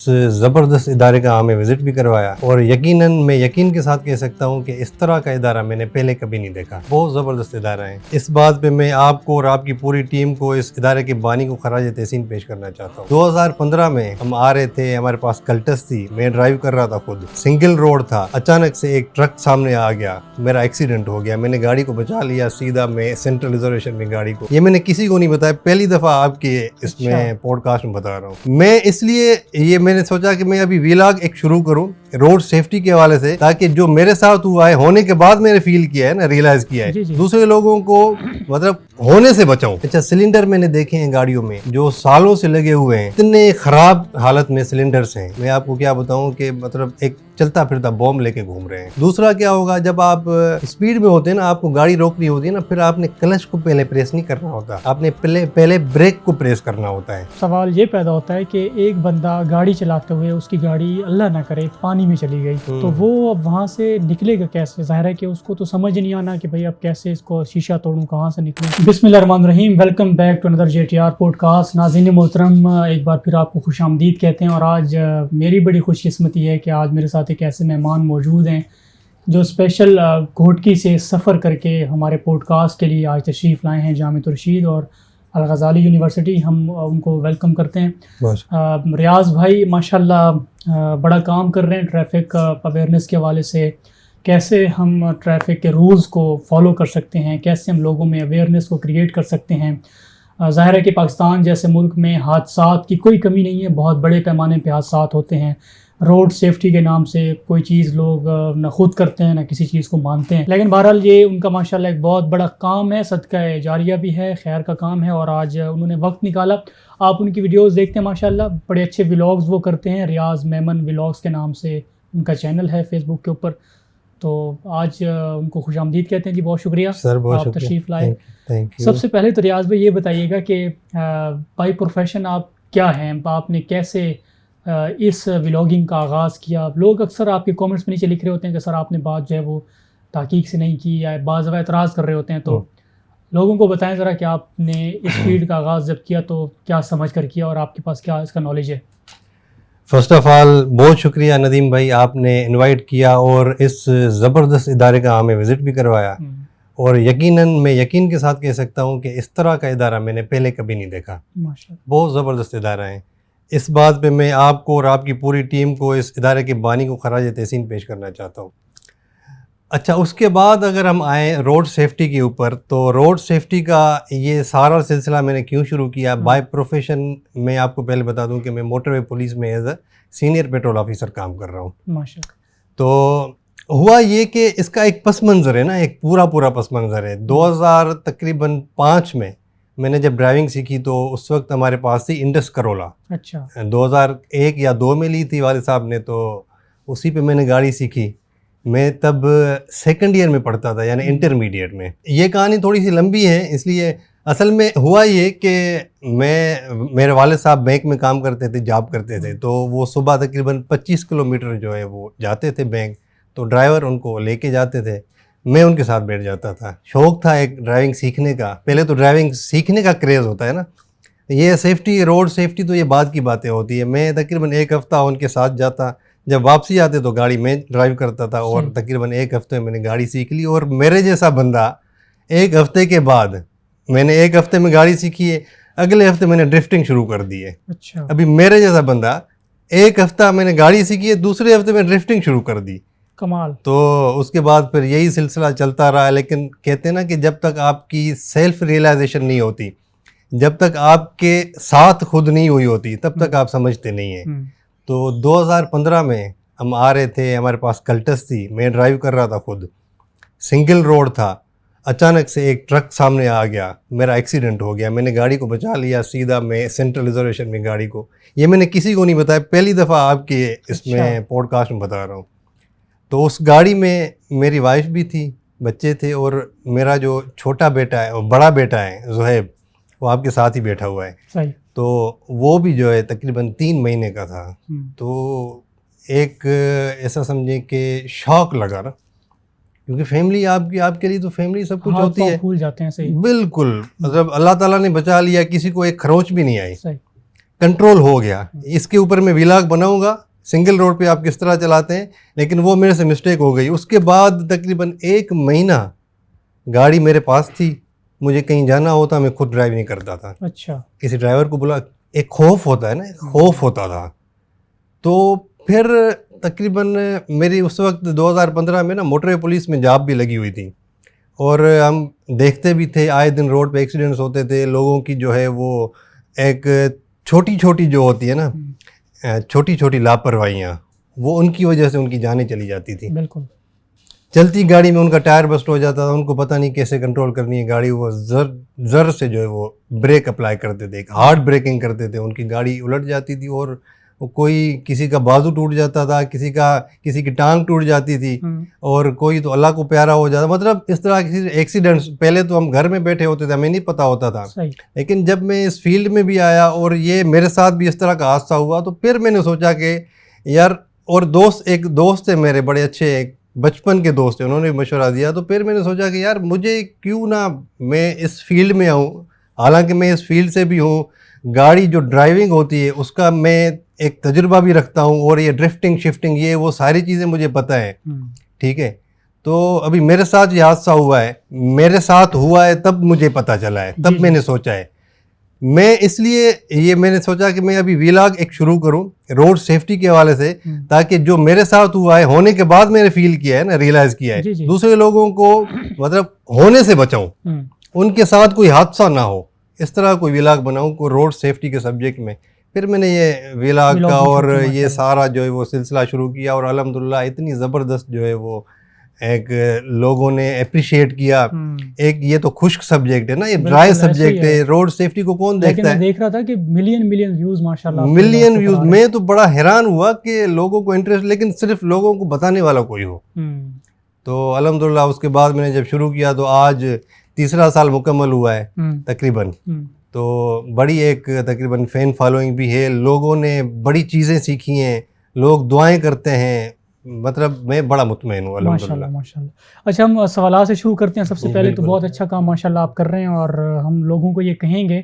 ज़बरदस्त इदारे का हमें विज़िट भी करवाया और यकीनन मैं यकीन के साथ कह सकता हूँ कि इस तरह का इदारा मैंने पहले कभी नहीं देखा। बहुत ज़बरदस्त इदारा है। इस बात पे मैं आपको और आपकी पूरी टीम को, इस इदारे के बानी को खराज तहसीन पेश करना चाहता हूँ। 2015 में हम आ रहे थे, हमारे पास कल्टस थी, मैं ड्राइव कर रहा था खुद, सिंगल रोड था, अचानक से एक ट्रक सामने आ गया, मेरा एक्सीडेंट हो गया। मैंने गाड़ी को बचा लिया, सीधा मैं सेंट्रल रिजर्वेशन में गाड़ी को, ये मैंने किसी को नहीं बताया, पहली दफ़ा आपके इसमें पॉडकास्ट में बता रहा हूँ मैं। इसलिए ये मैंने सोचा कि मैं अभी वीलॉग एक शुरू करूं रोड सेफ्टी के हवाले से, ताकि जो मेरे साथ हुआ है, होने के बाद मैंने फील किया है ना, रियलाइज किया है, दूसरे लोगों को मतलब होने से बचाऊं। अच्छा, सिलेंडर मैंने देखे हैं गाड़ियों में जो सालों से लगे हुए हैं, इतने खराब हालत में सिलेंडर्स हैं, मैं आपको क्या बताऊं कि मतलब एक चलता फिरता बॉम्ब लेके घूम रहे हैं। दूसरा क्या होगा, जब आप स्पीड में होते हैं ना, आपको गाड़ी रोकनी होती है ना, फिर आपने क्लच को पहले प्रेस नहीं करना होता, आपने पहले ब्रेक को प्रेस करना होता है। सवाल ये पैदा होता है कि एक बंदा गाड़ी चलाते हुए उसकी गाड़ी अल्लाह ना करे पानी में चली गई, तो वो अब वहाँ से निकलेगा कैसे? जाहिर है कि उसको तो समझ नहीं आना कि भाई अब कैसे इसको शीशा तोड़ूं, कहाँ से निकलूं। बिस्मिल्लाहिर्रहमानिर्रहीम, welcome back to another JTR podcast. नाज़रीन मोहतरम, एक बार फिर आपको खुशामदीद कहते हैं। और आज मेरी बड़ी खुशकिस्मती है कि आज मेरे साथ एक ऐसे मेहमान मौजूद हैं जो स्पेशल घोटकी से सफ़र करके हमारे पॉडकास्ट के लिए आज तशरीफ़ लाए हैं, जामिया रशीद और अल-गज़ाली यूनिवर्सिटी। हम उनको वेलकम करते हैं। रियाज़ भाई माशाल्लाह बड़ा काम कर रहे हैं ट्रैफिक अवेयरनेस के हवाले से, कैसे हम ट्रैफिक के रूल्स को फॉलो कर सकते हैं, कैसे हम लोगों में अवेयरनेस को क्रिएट कर सकते हैं। ज़ाहिर है कि पाकिस्तान जैसे मुल्क में हादसात की कोई कमी नहीं है, बहुत बड़े पैमाने पे हादसात होते हैं। रोड सेफ्टी के नाम से कोई चीज़ लोग न खुद करते हैं, न किसी चीज़ को मानते हैं, लेकिन बहरहाल ये उनका माशाल्लाह एक बहुत बड़ा काम है, सदका जारिया भी है, खैर का काम है। और आज उन्होंने वक्त निकाला। आप उनकी वीडियोस देखते हैं, माशाल्लाह बड़े अच्छे व्लॉग्स वो करते हैं। रियाज़ मेमन व्लॉग्स के नाम से उनका चैनल है फेसबुक के ऊपर। तो आज उनको खुशामदीद कहते हैं जी। बहुत शुक्रिया सर, बहुत आप तशरीफ़ लाए। Thank you. सबसे पहले तो रियाज़ भाई ये बताइएगा कि बाई प्रोफेशन आप क्या हैं, आपने कैसे इस व्लॉगिंग का आगाज़ किया? लोग अक्सर आपके कमेंट्स में नीचे लिख रहे होते हैं कि सर आपने बात जो है वो तहकीक से नहीं की, या बाज़ दफ़ा एतराज़ कर रहे होते हैं। तो लोगों को बताएं ज़रा कि आपने इस फील्ड का आगाज़ जब किया तो क्या समझ कर किया और आपके पास क्या इसका नॉलेज है? फ़र्स्ट ऑफ़ ऑल बहुत शुक्रिया नदीम भाई, आपने इनवाइट किया और इस ज़बरदस्त इदारे का हमें विज़िट भी करवाया। और यकीनन मैं यकीन के साथ कह सकता हूँ कि इस तरह का इदारा मैंने पहले कभी नहीं देखा। बहुत ज़बरदस्त इदारा है। इस बात पे मैं आपको और आपकी पूरी टीम को, इस इदारे के बानी को खराज तहसीन पेश करना चाहता हूँ। अच्छा, उसके बाद अगर हम आए रोड सेफ्टी के ऊपर, तो रोड सेफ्टी का ये सारा सिलसिला मैंने क्यों शुरू किया? बाय प्रोफेशन मैं आपको पहले बता दूं कि मैं मोटरवे पुलिस में as a senior patrol officer काम कर रहा हूँ। माशाल्लाह। तो हुआ ये कि इसका एक पस मंज़र है ना, एक पूरा पस मंज़र है। 2000 तकरीबन 5 में मैंने जब ड्राइविंग सीखी तो उस वक्त हमारे पास थी इंडस करोला। अच्छा। 2001 या 2 में ली थी वाले साहब ने, तो उसी पे मैंने गाड़ी सीखी। मैं तब सेकंड ईयर में पढ़ता था, यानी इंटरमीडिएट में। ये कहानी थोड़ी सी लंबी है, इसलिए असल में हुआ ये कि मेरे वाले साहब बैंक में काम करते थे, जॉब करते थे, तो वो सुबह तकरीबन 25 किलोमीटर जो है वो जाते थे बैंक, तो ड्राइवर उनको लेके जाते थे, मैं उनके साथ बैठ जाता था। शौक़ था एक ड्राइविंग सीखने का। पहले तो ड्राइविंग सीखने का क्रेज़ होता है ना, ये सेफ्टी, रोड सेफ्टी तो ये बाद की बातें होती है। मैं तकरीबन 1 हफ़्ता उनके साथ जाता, जब वापसी आते तो गाड़ी में ड्राइव करता था, और तकरीबन 1 हफ़्ते में मैंने गाड़ी सीख ली। और मेरे जैसा बंदा 1 हफ़्ते के बाद, मैंने 1 हफ़्ते में गाड़ी सीखी है, अगले हफ़्ते मैंने ड्रिफ्टिंग शुरू कर दी है। अच्छा। अभी मेरे जैसा बंदा 1 हफ़्ता मैंने गाड़ी सीखी है, दूसरे हफ़्ते में ड्रिफ्टिंग शुरू कर दी। कमाल। तो उसके बाद फिर यही सिलसिला चलता रहा। लेकिन कहते हैं ना कि जब तक आपकी सेल्फ रियलाइजेशन नहीं होती, जब तक आपके साथ खुद नहीं हुई होती, तब तक आप समझते नहीं हैं। तो 2015 में हम आ रहे थे, हमारे पास कल्टस थी, मैं ड्राइव कर रहा था खुद, सिंगल रोड था, अचानक से एक ट्रक सामने आ गया, मेरा एक्सीडेंट हो गया। मैंने गाड़ी को बचा लिया, सीधा मैं सेंट्रल रिजर्वेशन में गाड़ी को, ये मैंने किसी को नहीं बताया, पहली दफ़ा आपके इसमें पॉडकास्ट में बता रहा हूँ। तो उस गाड़ी में मेरी वाइफ भी थी, बच्चे थे, और मेरा जो छोटा बेटा है और बड़ा बेटा है ज़ुहैब, वो आपके साथ ही बैठा हुआ है। सही। तो वो भी जो है तकरीबन 3 महीने का था। तो एक ऐसा समझे कि शौक लगा ना, क्योंकि फैमिली आपके लिए तो फैमिली सब कुछ होती है। भूल जाते हैं। सही। बिल्कुल, मतलब अल्लाह ताला ने बचा लिया, किसी को एक खरोंच भी नहीं आई। सही। कंट्रोल हो गया। इसके ऊपर मैं व्लॉग बनाऊंगा, सिंगल रोड पे आप किस तरह चलाते हैं, लेकिन वो मेरे से मिस्टेक हो गई। उसके बाद तकरीबन 1 महीना गाड़ी मेरे पास थी, मुझे कहीं जाना होता मैं खुद ड्राइव नहीं करता था। अच्छा। किसी ड्राइवर को बुला, एक खौफ होता है ना, खौफ होता था। तो फिर तकरीबन मेरी उस वक्त 2015 में ना मोटरवे पुलिस में जॉब भी लगी हुई थी, और हम देखते भी थे आए दिन रोड पे एक्सीडेंट्स होते थे। लोगों की जो है वो एक छोटी छोटी जो होती है ना, छोटी छोटी लापरवाहियाँ, वो उनकी वजह से उनकी जानें चली जाती थी। बिल्कुल। चलती गाड़ी में उनका टायर बस्ट हो जाता था, उनको पता नहीं कैसे कंट्रोल करनी है गाड़ी, वो जर से जो है वो ब्रेक अप्लाई करते थे, हार्ड ब्रेकिंग करते थे, उनकी गाड़ी उलट जाती थी, और वो कोई किसी का बाजू टूट जाता था, किसी की टांग टूट जाती थी, और कोई तो अल्लाह को प्यारा हो जाता। मतलब इस तरह के एक्सीडेंट्स पहले तो हम घर में बैठे होते थे, हमें नहीं पता होता था। लेकिन जब मैं इस फील्ड में भी आया और ये मेरे साथ भी इस तरह का हादसा हुआ, तो फिर मैंने सोचा कि यार, और एक दोस्त है मेरे बड़े अच्छे, एक बचपन के दोस्त हैं, उन्होंने मशवरा दिया। तो फिर मैंने सोचा कि यार मुझे क्यों ना मैं इस फील्ड में आऊँ, हालांकि मैं इस फील्ड से भी हूँ, गाड़ी जो ड्राइविंग होती है उसका मैं एक तजुर्बा भी रखता हूँ, और ये ड्रिफ्टिंग शिफ्टिंग ये वो सारी चीज़ें मुझे पता है। ठीक है, तो अभी मेरे साथ ये हादसा हुआ है, मेरे साथ हुआ है तब मुझे पता चला है, तब मैंने सोचा है। मैं इसलिए ये मैंने सोचा कि मैं अभी व्लॉग एक शुरू करूं रोड सेफ्टी के हवाले से, ताकि जो मेरे साथ हुआ है, होने के बाद मैंने फील किया है ना, रियलाइज किया है, दूसरे लोगों को मतलब होने से बचाऊं, उनके साथ कोई हादसा ना हो, इस तरह कोई व्लॉग बनाऊं को रोड सेफ्टी के सब्जेक्ट में। फिर मैंने ये व्लॉग का और ये सारा जो है वो सिलसिला शुरू किया, और अल्हम्दुलिल्लाह इतनी ज़बरदस्त जो है वो एक लोगों ने अप्रिशिएट किया। एक ये तो खुश्क सब्जेक्ट है ना, ये ड्राई सब्जेक्ट है, रोड सेफ्टी को कौन देखता है। मैं देख रहा था कि मिलियन व्यूज माशाल्लाह, मिलियन व्यूज। मैं तो बड़ा हैरान हुआ कि लोगों को इंटरेस्ट, लेकिन सिर्फ लोगों को बताने वाला कोई हो। तो अल्हम्दुलिल्लाह उसके बाद मैंने जब शुरू किया तो आज 3रा साल मुकम्मल हुआ है तकरीबन। तो बड़ी एक तकरीबन फ़ैन फॉलोइंग भी है, लोगों ने बड़ी चीज़ें सीखी हैं, लोग दुआएं करते हैं, मतलब मैं बड़ा मुतमईन हूँ अल्हम्दुलिल्लाह। माशाल्लाह। अच्छा, हम सवाल से शुरू करते हैं। सबसे पहले तो बहुत अच्छा काम माशाल्लाह आप कर रहे हैं, और हम लोगों को ये कहेंगे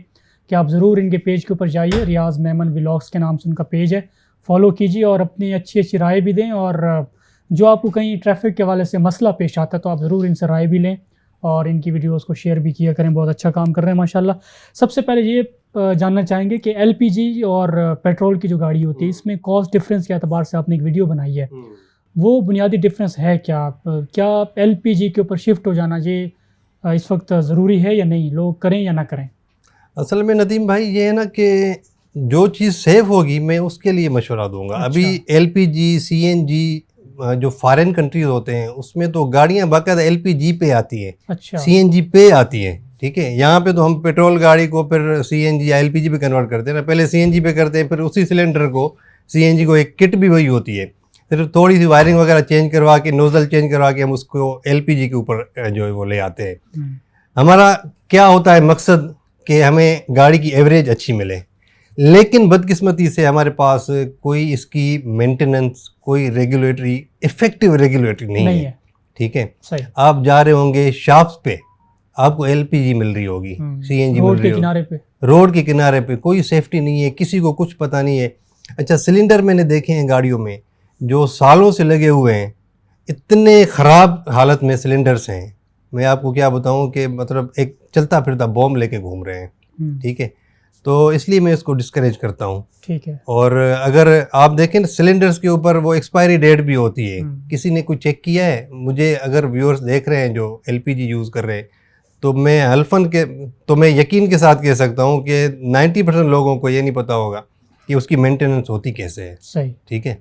कि आप ज़रूर इनके पेज के ऊपर जाइए, रियाज मेमन व्लॉग्स के नाम से उनका पेज है, फॉलो कीजिए और अपनी अच्छी अच्छी राय भी दें। और जो आपको कहीं ट्रैफिक के हवाले से मसला पेश आता है तो आप ज़रूर इनसे राय भी लें, और इनकी वीडियोस को शेयर भी किया करें। बहुत अच्छा काम कर रहे हैं माशाल्लाह। सबसे पहले ये जानना चाहेंगे कि एलपीजी और पेट्रोल की जो गाड़ी होती है, इसमें कॉस्ट डिफरेंस के एतबार से आपने एक वीडियो बनाई है, वो बुनियादी डिफरेंस है क्या एलपीजी के ऊपर शिफ्ट हो जाना ये इस वक्त ज़रूरी है या नहीं, लोग करें या ना करें? असल में नदीम भाई ये है ना कि जो चीज़ सेफ होगी मैं उसके लिए मशवरा दूंगा। अच्छा। अभी एलपीजी सीएनजी जो फॉरेन कंट्रीज होते हैं उसमें तो गाड़ियां बाकायदा एलपीजी पे आती हैं। अच्छा। सीएनजी पे आती हैं। ठीक है, यहाँ पे तो हम पेट्रोल गाड़ी को फिर सीएनजी या एलपीजी पे कन्वर्ट करते हैं ना, पहले सीएनजी पे करते हैं, फिर उसी सिलेंडर को सीएनजी को एक किट भी वही होती है, फिर थोड़ी सी वायरिंग वगैरह चेंज करवा के, नोजल चेंज करवा के हम उसको एलपीजी के ऊपर जो है वो ले आते हैं। हमारा क्या होता है मकसद कि हमें गाड़ी की एवरेज अच्छी मिले, लेकिन बदकिस्मती से हमारे पास कोई इसकी मेंटेनेंस, कोई रेगुलेटरी, इफेक्टिव रेगुलेटरी नहीं है। ठीक है, आप जा रहे होंगे शॉप्स पे, आपको एलपीजी मिल रही होगी, सीएनजी मिल रही होगी, रोड के किनारे पे कोई सेफ्टी नहीं है, किसी को कुछ पता नहीं है। अच्छा, सिलेंडर मैंने देखे हैं गाड़ियों में जो सालों से लगे हुए हैं, इतने ख़राब हालत में सिलेंडर्स हैं, मैं आपको क्या बताऊं कि मतलब एक चलता फिरता बॉम्ब लेके घूम रहे हैं। ठीक है, तो इसलिए मैं इसको डिस्करेज करता हूँ। ठीक है, और अगर आप देखें सिलेंडर्स के ऊपर वो एक्सपायरी डेट भी होती है, किसी ने कुछ चेक किया है? मुझे अगर व्यूअर्स देख रहे हैं जो एलपीजी यूज़ कर रहे हैं, तो मैं यकीन के साथ कह सकता हूँ कि 90% लोगों को ये नहीं पता होगा कि उसकी मेंटेनेंस होती कैसे है। सही। ठीक है,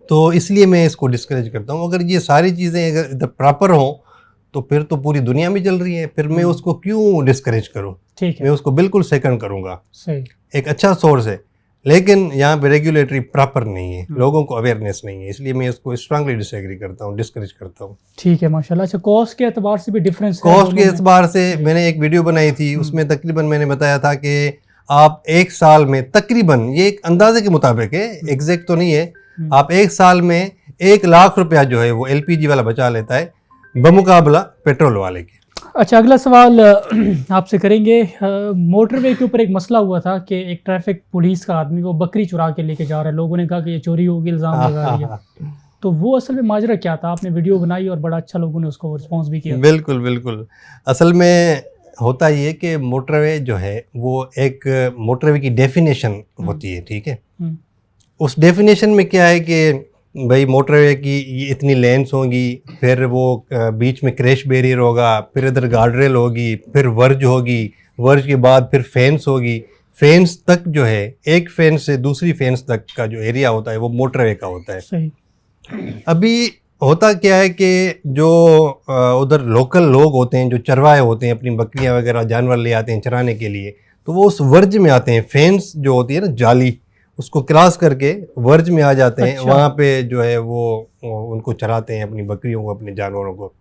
तो इसलिए मैं इसको डिस्करेज करता हूँ। अगर ये सारी चीज़ें अगर प्रॉपर हों तो फिर तो पूरी दुनिया में चल रही है, फिर मैं उसको क्यों डिस्करेज करूँ? ठीक है, मैं उसको बिल्कुल सेकंड करूँगा। सही, एक अच्छा सोर्स है, लेकिन यहाँ पे रेगुलेटरी प्रॉपर नहीं है, लोगों को अवेयरनेस नहीं है, इसलिए मैं इसको स्ट्रांगली डिसएग्री करता हूँ, डिस्करेज करता हूँ। ठीक है, माशाल्लाह। अच्छा, कॉस्ट के एतबार से भी डिफरेंस है? कॉस्ट के एतबार से मैंने एक वीडियो बनाई थी, उसमें तकरीबन मैंने बताया था कि आप एक साल में तकरीबन, ये एक अंदाजे के मुताबिक है, एग्जैक्ट तो नहीं है, आप एक साल में 1 लाख रुपया जो है वो एलपीजी वाला बचा लेता है बमुकाबला पेट्रोल वाले के। अच्छा, अगला सवाल आपसे करेंगे। मोटरवे के ऊपर एक मसला हुआ था कि एक ट्रैफिक पुलिस का आदमी वो बकरी चुरा के लेके जा रहा है, लोगों ने कहा कि ये चोरी होगी, इल्ज़ाम लगा रही है। तो वो असल में माजरा क्या था? आपने वीडियो बनाई और बड़ा अच्छा लोगों ने उसको रिस्पॉन्स भी किया। बिल्कुल बिल्कुल। असल में होता ये कि मोटरवे जो है वो एक मोटरवे की डेफिनेशन होती है, ठीक है। उस डेफिनेशन में क्या है कि भाई मोटरवे की ये इतनी लेन्स होंगी, फिर वो बीच में क्रैश बैरियर होगा, फिर इधर गार्ड रेल होगी, फिर वर्ज होगी, वर्ज के बाद फिर फेंस होगी, फेंस तक जो है एक फेंस से दूसरी फेंस तक का जो एरिया होता है वो मोटरवे का होता है। सही। अभी होता क्या है कि जो उधर लोकल लोग होते हैं, जो चरवाहे होते हैं, अपनी बकरियां वगैरह जानवर ले आते हैं चराने के लिए, तो वो उस वर्ज में आते हैं। फेंस जो होती है ना, जाली, उसको क्रॉस करके वर्ज में आ जाते हैं। अच्छा। वहाँ पे जो है वो उनको चराते हैं, अपनी बकरियों को, अपने जानवरों को।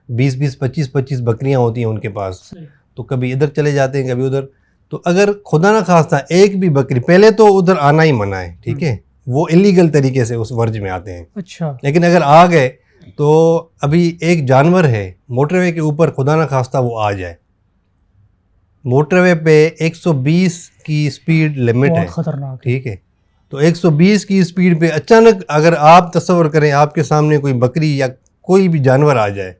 20-20, 25-25 बकरियां होती हैं उनके पास, तो कभी इधर चले जाते हैं, कभी उधर। तो अगर खुदा ना खास्ता एक भी बकरी, पहले तो उधर आना ही मना है, ठीक है, वो इलीगल तरीके से उस वर्ज में आते हैं। अच्छा। लेकिन अगर आ गए तो अभी एक जानवर है मोटरवे के ऊपर, खुदा ना खास्ता वो आ जाए, मोटरवे पे 120 की स्पीड लिमिट है, खतरनाक, ठीक है। तो 120 की स्पीड पे अचानक अगर आप तस्वर करें आपके सामने कोई बकरी या कोई भी जानवर आ जाए,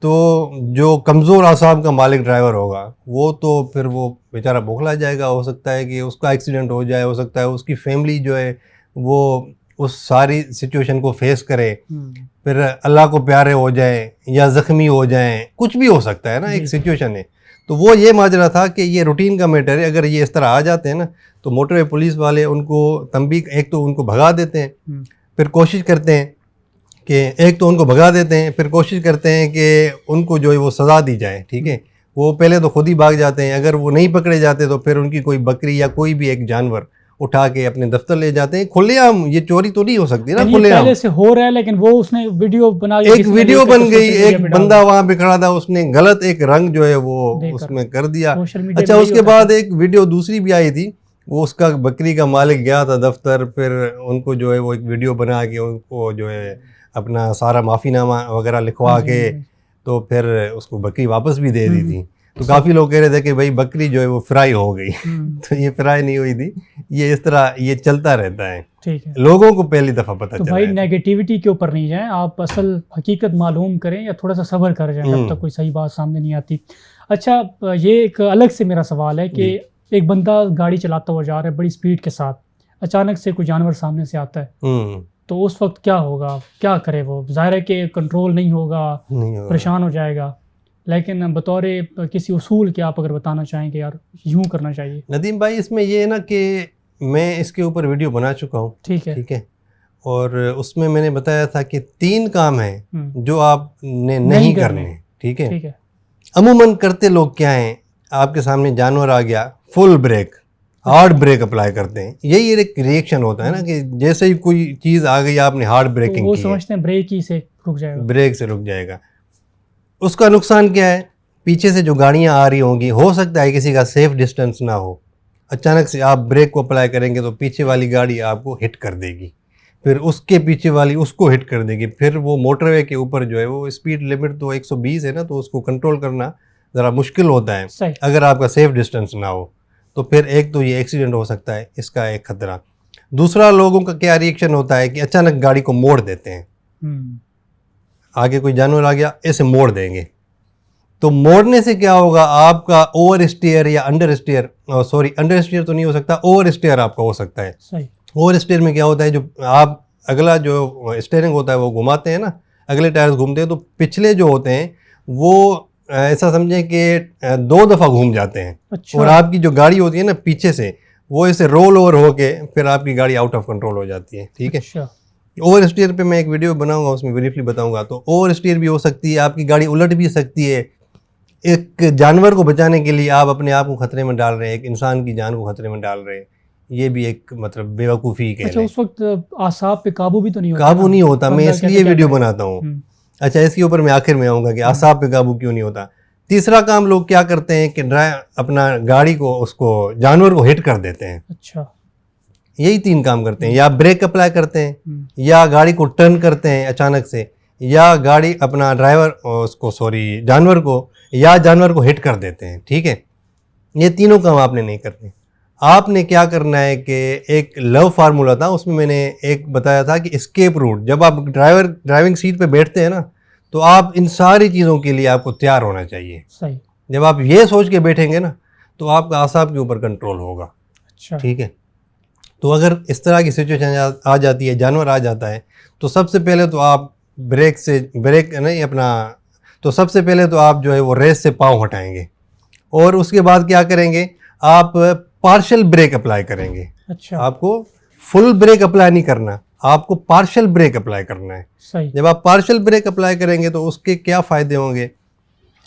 तो जो कमज़ोर आसाब का मालिक ड्राइवर होगा वो तो फिर वो बेचारा बौखला जाएगा। हो सकता है कि उसका एक्सीडेंट हो जाए, हो सकता है उसकी फैमिली जो है वो उस सारी सिचुएशन को फेस करे, फिर अल्लाह को प्यारे हो जाए या ज़ख्मी हो जाए, कुछ भी हो सकता है ना, एक सिचुएशन है। तो वो ये माजरा था कि ये रूटीन का मैटर है। अगर ये इस तरह आ जाते हैं ना, तो मोटरवे पुलिस वाले उनको तंबी, एक तो उनको भगा देते हैं, फिर कोशिश करते हैं कि एक तो उनको भगा देते हैं, फिर कोशिश करते हैं कि उनको जो है वो सज़ा दी जाए, ठीक है। वो पहले तो खुद ही भाग जाते हैं, अगर वो नहीं पकड़े जाते तो फिर उनकी कोई बकरी या कोई भी एक जानवर उठा के अपने दफ्तर ले जाते हैं। खुलेआम ये चोरी तो नहीं हो सकती ना, खुलेआम पहले से हो रहा है, लेकिन वो उसने वीडियो बना, एक वीडियो बन गई, एक बंदा वहां पे खड़ा था, उसने गलत एक रंग जो है वो उसमें कर दिया। अच्छा, उसके बाद एक वीडियो दूसरी भी आई थी, वो उसका बकरी का मालिक गया था दफ्तर, फिर उनको जो है वो एक वीडियो बना के उनको जो है अपना सारा माफ़ीनामा वगैरह लिखवा के तो फिर उसको बकरी वापस भी दे दी थी। तो काफ़ी लोग कह रहे थे कि भाई बकरी जो है वो फ्राई हो गई। तो ये फ्राई नहीं हुई थी, ये इस तरह ये चलता रहता है, ठीक है। लोगों को पहली दफ़ा पता चला। तो भाई नेगेटिविटी के ऊपर नहीं जाएं, आप असल हकीकत मालूम करें या थोड़ा सा सब्र कर जाएं तब तक कोई सही बात सामने नहीं आती। अच्छा, ये एक अलग से मेरा सवाल है कि एक बंदा गाड़ी चलाता हुआ जा रहा है बड़ी स्पीड के साथ, अचानक से कोई जानवर सामने से आता है, तो उस वक्त क्या होगा, क्या करे वो? जाहिर है कि कंट्रोल नहीं होगा, परेशान हो जाएगा, लेकिन बतौर किसी उसूल के आप अगर बताना चाहें कि यार यूं करना चाहिए। नदीम भाई, इसमें ये है ना कि मैं इसके ऊपर वीडियो बना चुका हूँ, ठीक है, और उसमें मैंने बताया था कि 3 काम हैं जो आपने नहीं करने, ठीक है। अमूमन करते लोग क्या हैं, आपके सामने जानवर आ गया, full brake, hard brake apply करते हैं। यही एक रिएक्शन होता है ना कि जैसे ही कोई चीज़ आ गई आपने हार्ड ब्रेकिंग तो वो समझते हैं ब्रेक ही से रुक जाएगा, ब्रेक से रुक जाएगा। उसका नुकसान क्या है, पीछे से जो गाड़ियां आ रही होंगी, हो सकता है किसी का सेफ डिस्टेंस ना हो, अचानक से आप ब्रेक को अप्लाई करेंगे तो पीछे वाली गाड़ी आपको हिट कर देगी, फिर उसके पीछे वाली उसको हिट कर देगी। फिर वो मोटरवे के ऊपर जो है वो स्पीड लिमिट तो 120 है ना, तो उसको कंट्रोल करना ज़रा मुश्किल होता है अगर आपका सेफ डिस्टेंस ना हो। तो फिर एक तो ये एक्सीडेंट हो सकता है, इसका एक खतरा। दूसरा, लोगों का क्या रिएक्शन होता है कि अचानक गाड़ी को मोड़ देते हैं, आगे कोई जानवर आ गया, ऐसे मोड़ देंगे। तो मोड़ने से क्या होगा, आपका ओवर स्टीयर या understeer, sorry understeer तो नहीं हो सकता, ओवर स्टीयर आपका हो सकता है। ओवर स्टीयर में क्या होता है, जो आप अगला जो स्टीयरिंग होता है वो घुमाते हैं ना, अगले टायर्स घूमते हैं, तो पिछले जो होते हैं वो ऐसा समझें कि 2 दफ़ा घूम जाते हैं। अच्छा। और आपकी जो गाड़ी होती है ना पीछे से, वो ऐसे रोल ओवर होके फिर आपकी गाड़ी आउट ऑफ कंट्रोल हो जाती है, ठीक है। अच्छा। ओवर स्टीयर पे मैं एक वीडियो बनाऊंगा, उसमें ब्रीफली बताऊंगा। तो ओवर स्टीयर भी हो सकती है, आपकी गाड़ी उलट भी सकती है। एक जानवर को बचाने के लिए आप अपने आप को खतरे में डाल रहे हैं, एक इंसान की जान को खतरे में डाल रहे हैं, ये भी एक मतलब बेवकूफ़ी के। अच्छा, उस वक्त आसाब पे काबू भी तो नहीं होता? काबू नहीं होता, मैं इसलिए वीडियो बनाता हूँ। अच्छा, इसके ऊपर मैं आखिर में आऊँगा कि आसाब पे काबू क्यों नहीं होता। तीसरा काम लोग क्या करते हैं कि अपना गाड़ी को, उसको जानवर को हिट कर देते हैं। अच्छा, यही 3 काम करते हैं, या ब्रेक अप्लाई करते हैं, या गाड़ी को टर्न करते हैं अचानक से, या गाड़ी अपना ड्राइवर उसको, सॉरी जानवर को या जानवर को हिट कर देते हैं। ठीक है, ये तीनों काम आपने नहीं करने। आपने क्या करना है कि एक लव फार्मूला था, उसमें मैंने एक बताया था कि एस्केप रूट। जब आप ड्राइविंग सीट पे बैठते हैं ना, तो आप इन सारी चीज़ों के लिए आपको तैयार होना चाहिए। सही। जब आप ये सोच के बैठेंगे ना, तो आपका आसाब के ऊपर कंट्रोल होगा। अच्छा। ठीक है, तो अगर इस तरह की सिचुएशन आ जाती है, जानवर आ जाता है, तो सबसे पहले तो आप सबसे पहले तो आप जो है वो रेस से पाँव हटाएंगे, और उसके बाद क्या करेंगे, आप पार्शियल ब्रेक अप्लाई करेंगे। अच्छा। आपको फुल ब्रेक अप्लाई नहीं करना, आपको पार्शियल ब्रेक अप्लाई करना है। सही। जब आप पार्शियल ब्रेक अप्लाई करेंगे तो उसके क्या फ़ायदे होंगे?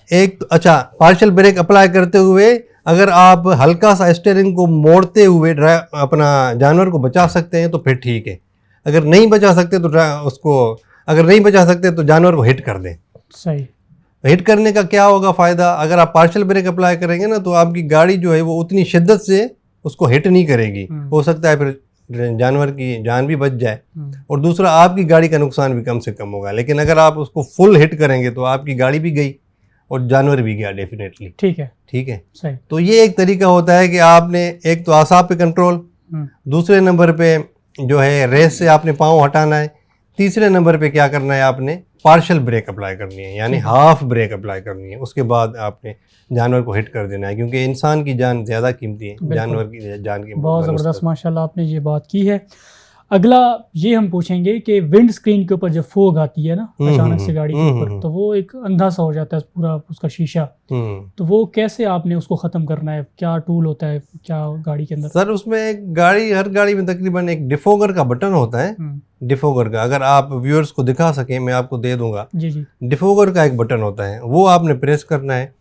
एक तो अच्छा, पार्शियल ब्रेक अप्लाई करते हुए अगर आप हल्का सा स्टीयरिंग को मोड़ते हुए अपना जानवर को बचा सकते हैं तो फिर ठीक है। अगर नहीं बचा सकते तो जानवर को हिट कर दें। सही। हिट करने का क्या होगा फ़ायदा? अगर आप पार्शियल ब्रेक अप्लाई करेंगे ना, तो आपकी गाड़ी जो है वो उतनी शिद्दत से उसको हिट नहीं करेगी। हो सकता है फिर जानवर की जान भी बच जाए, और दूसरा आपकी गाड़ी का नुकसान भी कम से कम होगा। लेकिन अगर आप उसको फुल हिट करेंगे तो आपकी गाड़ी भी गई और जानवर भी गया डेफिनेटली। ठीक है। ठीक है, सही। तो ये एक तरीका होता है कि आपने एक तो आसाब पे कंट्रोल, दूसरे नंबर पे जो है रेस से आपने पाँव हटाना है, तीसरे नंबर पे क्या करना है, आपने पार्शियल ब्रेक अप्लाई करनी है, यानी हाफ ब्रेक अप्लाई करनी है। उसके बाद आपने जानवर को हिट कर देना है, क्योंकि इंसान की जान ज़्यादा कीमती है जानवर की जान की। बहुत ज़बरदस्त, माशाल्लाह आपने ये बात की है। अगला ये हम पूछेंगे कि विंड स्क्रीन के ऊपर जब फोग आती है ना अचानक से गाड़ी के ऊपर, तो वो एक अंधा सा हो जाता है पूरा उसका शीशा, तो वो कैसे आपने उसको ख़त्म करना है? क्या टूल होता है क्या गाड़ी के अंदर? सर, उसमें हर गाड़ी में तकरीबन एक डिफोगर का बटन होता है। डिफोगर का, अगर आप व्यूअर्स को दिखा सकें, मैं आपको दे दूंगा। जी। डिफोगर का एक बटन होता है, वो आपने प्रेस करना है।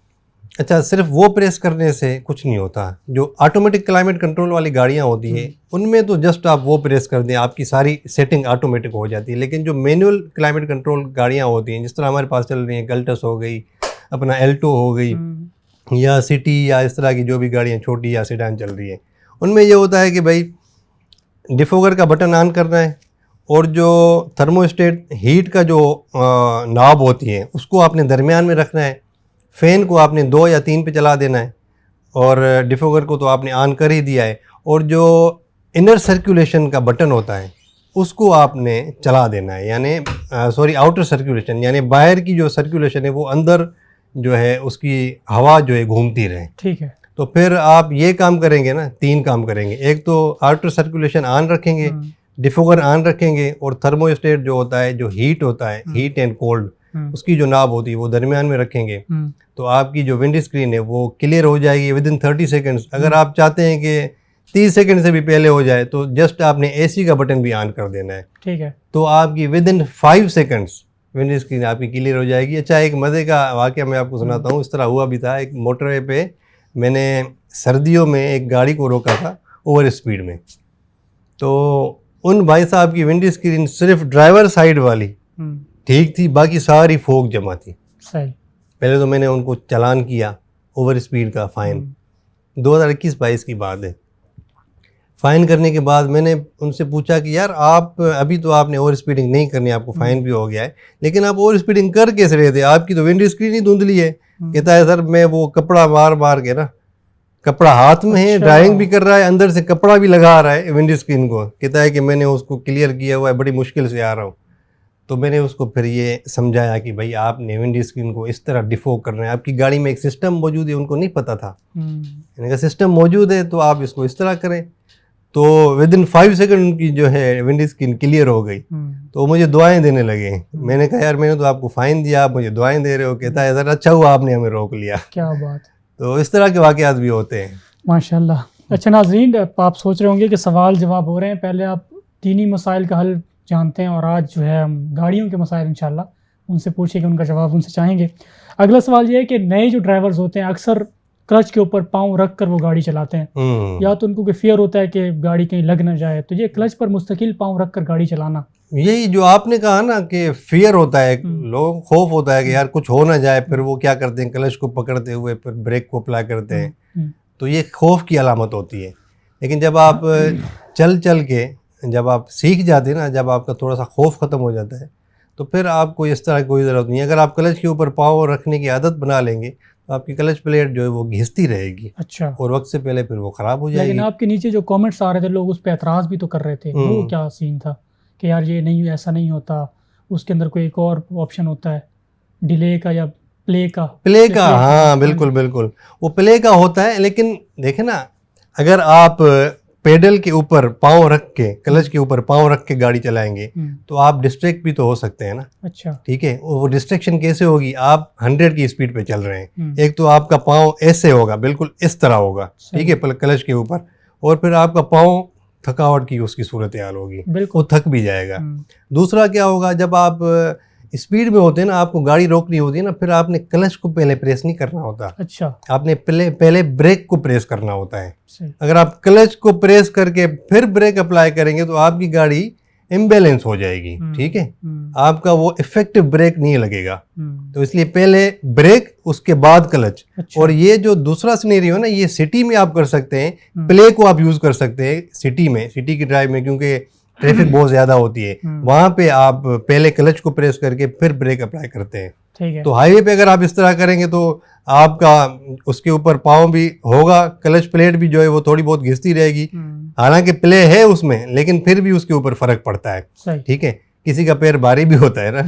अच्छा, सिर्फ वो प्रेस करने से कुछ नहीं होता। जो ऑटोमेटिक क्लाइमेट कंट्रोल वाली गाड़ियाँ होती हैं, उनमें तो जस्ट आप वो प्रेस कर दें, आपकी सारी सेटिंग ऑटोमेटिक हो जाती है। लेकिन जो मैनुअल क्लाइमेट कंट्रोल गाड़ियाँ होती हैं, जिस तरह हमारे पास चल रही हैं, गल्टस हो गई, अपना एल्टो हो गई, या सिटी, या इस तरह की जो भी गाड़ियाँ छोटी या सेडान चल रही हैं, उनमें ये होता है कि भाई डिफोगर का बटन ऑन करना है, और जो थर्मोस्टेट हीट का जो नॉब होती है उसको आपने दरमियान में रखना है। फ़ैन को आपने 2 या 3 पे चला देना है, और डिफोगर को तो आपने ऑन कर ही दिया है। और जो इनर सर्कुलेशन का बटन होता है उसको आपने चला देना है, यानी आउटर सर्कुलेशन, यानी बाहर की जो सर्कुलेशन है वो अंदर जो है उसकी हवा जो है घूमती रहे। ठीक है, तो फिर आप ये काम करेंगे ना, 3 काम करेंगे। एक तो आउटर सर्कुलेशन ऑन रखेंगे, डिफोगर ऑन रखेंगे, और थर्मोस्टेट जो होता है, जो हीट होता है, हीट एंड कोल्ड, उसकी जो नाब होती है वो दरमियान में रखेंगे। तो आपकी जो विंड स्क्रीन है वो क्लियर हो जाएगी विद इन 30 सेकेंड्स। अगर आप चाहते हैं कि 30 सेकेंड से भी पहले हो जाए तो जस्ट आपने एसी का बटन भी ऑन कर देना है। ठीक है, तो आपकी with in 5 seconds wind screen आपकी क्लियर हो जाएगी। अच्छा, एक मज़े का वाक़या मैं आपको सुनाता हूँ। इस तरह हुआ भी था, एक मोटरवे पे मैंने सर्दियों में एक गाड़ी को रोका था ओवर स्पीड में। तो उन भाई साहब की विंड स्क्रीन सिर्फ ड्राइवर साइड वाली ठीक थी, बाकी सारी फोग जमा थी। सही। पहले तो मैंने उनको चालान किया ओवर स्पीड का फ़ाइन, 2021-22 की बात है। फ़ाइन करने के बाद मैंने उनसे पूछा कि यार आप अभी तो आपने ओवर स्पीडिंग नहीं करनी, आपको फ़ाइन भी हो गया है, लेकिन आप ओवर स्पीडिंग कर कैसे रहे थे? आपकी तो विंड स्क्रीन ही धुंधली है। कहता है सर मैं वो कपड़ा मार के ना, कपड़ा हाथ में है, ड्राइविंग भी कर रहा है, अंदर से कपड़ा भी लगा रहा है विंड स्क्रीन को। कहता है कि मैंने उसको क्लियर किया हुआ है, बड़ी मुश्किल से आ रहा हूँ। तो मैंने उसको फिर ये समझाया कि भाई आपने विंड स्क्रीन को इस तरह डिफोग करना है। आपकी गाड़ी में एक सिस्टम मौजूद है, उनको नहीं पता था। मैंने कहा सिस्टम मौजूद है तो आप इसको इस तरह करें। तो विद इन 5 सेकेंड उनकी जो है विंड स्क्रीन क्लियर हो गई। तो मुझे दुआएं देने लगे। मैंने कहा यार मैंने तो आपको फ़ाइन दिया, आप मुझे दुआएं दे रहे हो। कहता है सर अच्छा हुआ आपने हमें रोक लिया। क्या बात। तो इस तरह के वाक़यात भी होते हैं माशाल्लाह। अच्छा नाज़रीन, आप सोच रहे होंगे कि सवाल जवाब हो रहे हैं, पहले आप दीनी मसाइल का हल जानते हैं, और आज जो है हम गाड़ियों के मसाइल इंशाल्लाह उनसे पूछेंगे, उनका जवाब उनसे चाहेंगे। अगला सवाल ये है कि नए जो ड्राइवर्स होते हैं अक्सर क्लच के ऊपर पाँव रख कर वो गाड़ी चलाते हैं, या तो उनको कोई फियर होता है कि गाड़ी कहीं लग ना जाए, तो ये क्लच पर मुस्तकिल पाँव रख कर गाड़ी चलाना, यही जो आपने कहा ना कि फियर होता है, लोग खौफ होता है कि यार कुछ हो ना जाए, फिर वो क्या करते हैं क्लच को पकड़ते हुए फिर ब्रेक को अप्लाई करते हैं। तो ये खौफ की अलामत होती है। लेकिन जब आप चल के जब आप सीख जाते हैं ना, जब आपका थोड़ा सा खौफ ख़त्म हो जाता है, तो फिर आपको इस तरह कोई ज़रूरत नहीं है। अगर आप क्लच के ऊपर पाँव रखने की आदत बना लेंगे तो आपकी क्लच प्लेट जो है वो घिसती रहेगी अच्छा। और वक्त से पहले फिर वो ख़राब हो जाएगी। लेकिन आपके नीचे जो कमेंट्स आ रहे थे, लोग उस पर एतराज़ भी तो कर रहे थे, वो क्या सीन था कि यार ये नहीं, ऐसा नहीं होता, उसके अंदर कोई एक और ऑप्शन होता है डिले का या प्ले का। हाँ बिल्कुल बिल्कुल, वो प्ले का होता है। लेकिन देखे ना, अगर आप पेडल के ऊपर पाँव रख के, क्लच के ऊपर पाँव रख के गाड़ी चलाएंगे तो आप डिस्ट्रैक्ट भी तो हो सकते हैं ना। अच्छा। ठीक है, वो डिस्ट्रैक्शन कैसे होगी? आप 100 की स्पीड पे चल रहे हैं, एक तो आपका पाँव ऐसे होगा, बिल्कुल इस तरह होगा, ठीक है, क्लच के ऊपर, और फिर आपका पाँव थकावट की उसकी सूरत हाल होगी, वो थक भी जाएगा। दूसरा क्या होगा, जब आप स्पीड में होते हैं ना, आपको गाड़ी रोकनी होती है ना, फिर आपने क्लच को पहले प्रेस नहीं करना होता। अच्छा। आपने पहले ब्रेक को प्रेस करना होता है। अगर आप क्लच को प्रेस करके फिर ब्रेक अप्लाई करेंगे तो आपकी गाड़ी इम्बैलेंस हो जाएगी, ठीक है, आपका वो इफेक्टिव ब्रेक नहीं लगेगा। तो इसलिए पहले ब्रेक, उसके बाद क्लच। अच्छा। और ये जो दूसरा सिनेरियो है ना, ये सिटी में आप कर सकते हैं, प्ले को आप यूज कर सकते हैं सिटी में, सिटी की ड्राइव में, क्योंकि ट्रैफिक बहुत ज्यादा होती है, वहां पे आप पहले क्लच को प्रेस करके फिर ब्रेक अप्लाई करते हैं। ठीक है। तो हाईवे पे अगर आप इस तरह करेंगे तो आपका उसके ऊपर पाँव भी होगा, क्लच प्लेट भी जो है वो थोड़ी बहुत घिसती रहेगी, हालांकि प्ले है उसमें, लेकिन फिर भी उसके ऊपर फर्क पड़ता है। ठीक है, किसी का पैर भारी भी होता है ना,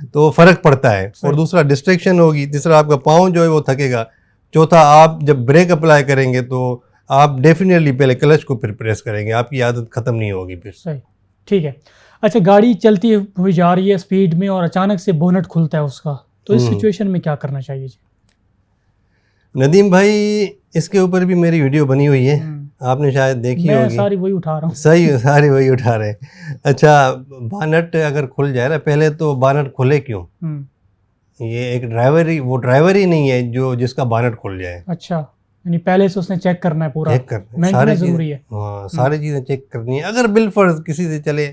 तो फर्क पड़ता है। और दूसरा डिस्ट्रैक्शन होगी, तीसरा आपका पाँव जो है वो थकेगा, चौथा आप जब ब्रेक अप्लाई करेंगे तो आप डेफिनेटली पहले क्लच को फिर प्रेस करेंगे, आपकी आदत खत्म नहीं होगी फिर। सही, ठीक है। अच्छा, गाड़ी चलती हुई जा रही है स्पीड में और अचानक से बोनट खुलता है उसका, तो इस सिचुएशन में क्या करना चाहिए जी? नदीम भाई, इसके ऊपर भी मेरी वीडियो बनी हुई है, आपने शायद देखी होगी। मैं सारी वही उठा रहा हूँ। सही, सारी वही उठा रहे हैं। अच्छा, बानट अगर खुल जाए ना, पहले तो बानट खुले क्यों? ये एक वो ड्राइवर ही नहीं है जो जिसका बानट खुल जाए। अच्छा, यानी पहले से उसने चेक करना है पूरा, चेक करना, सारी जरूरी है। हाँ, सारी चीजें चेक करनी है। अगर बिलफर्ज किसी से चले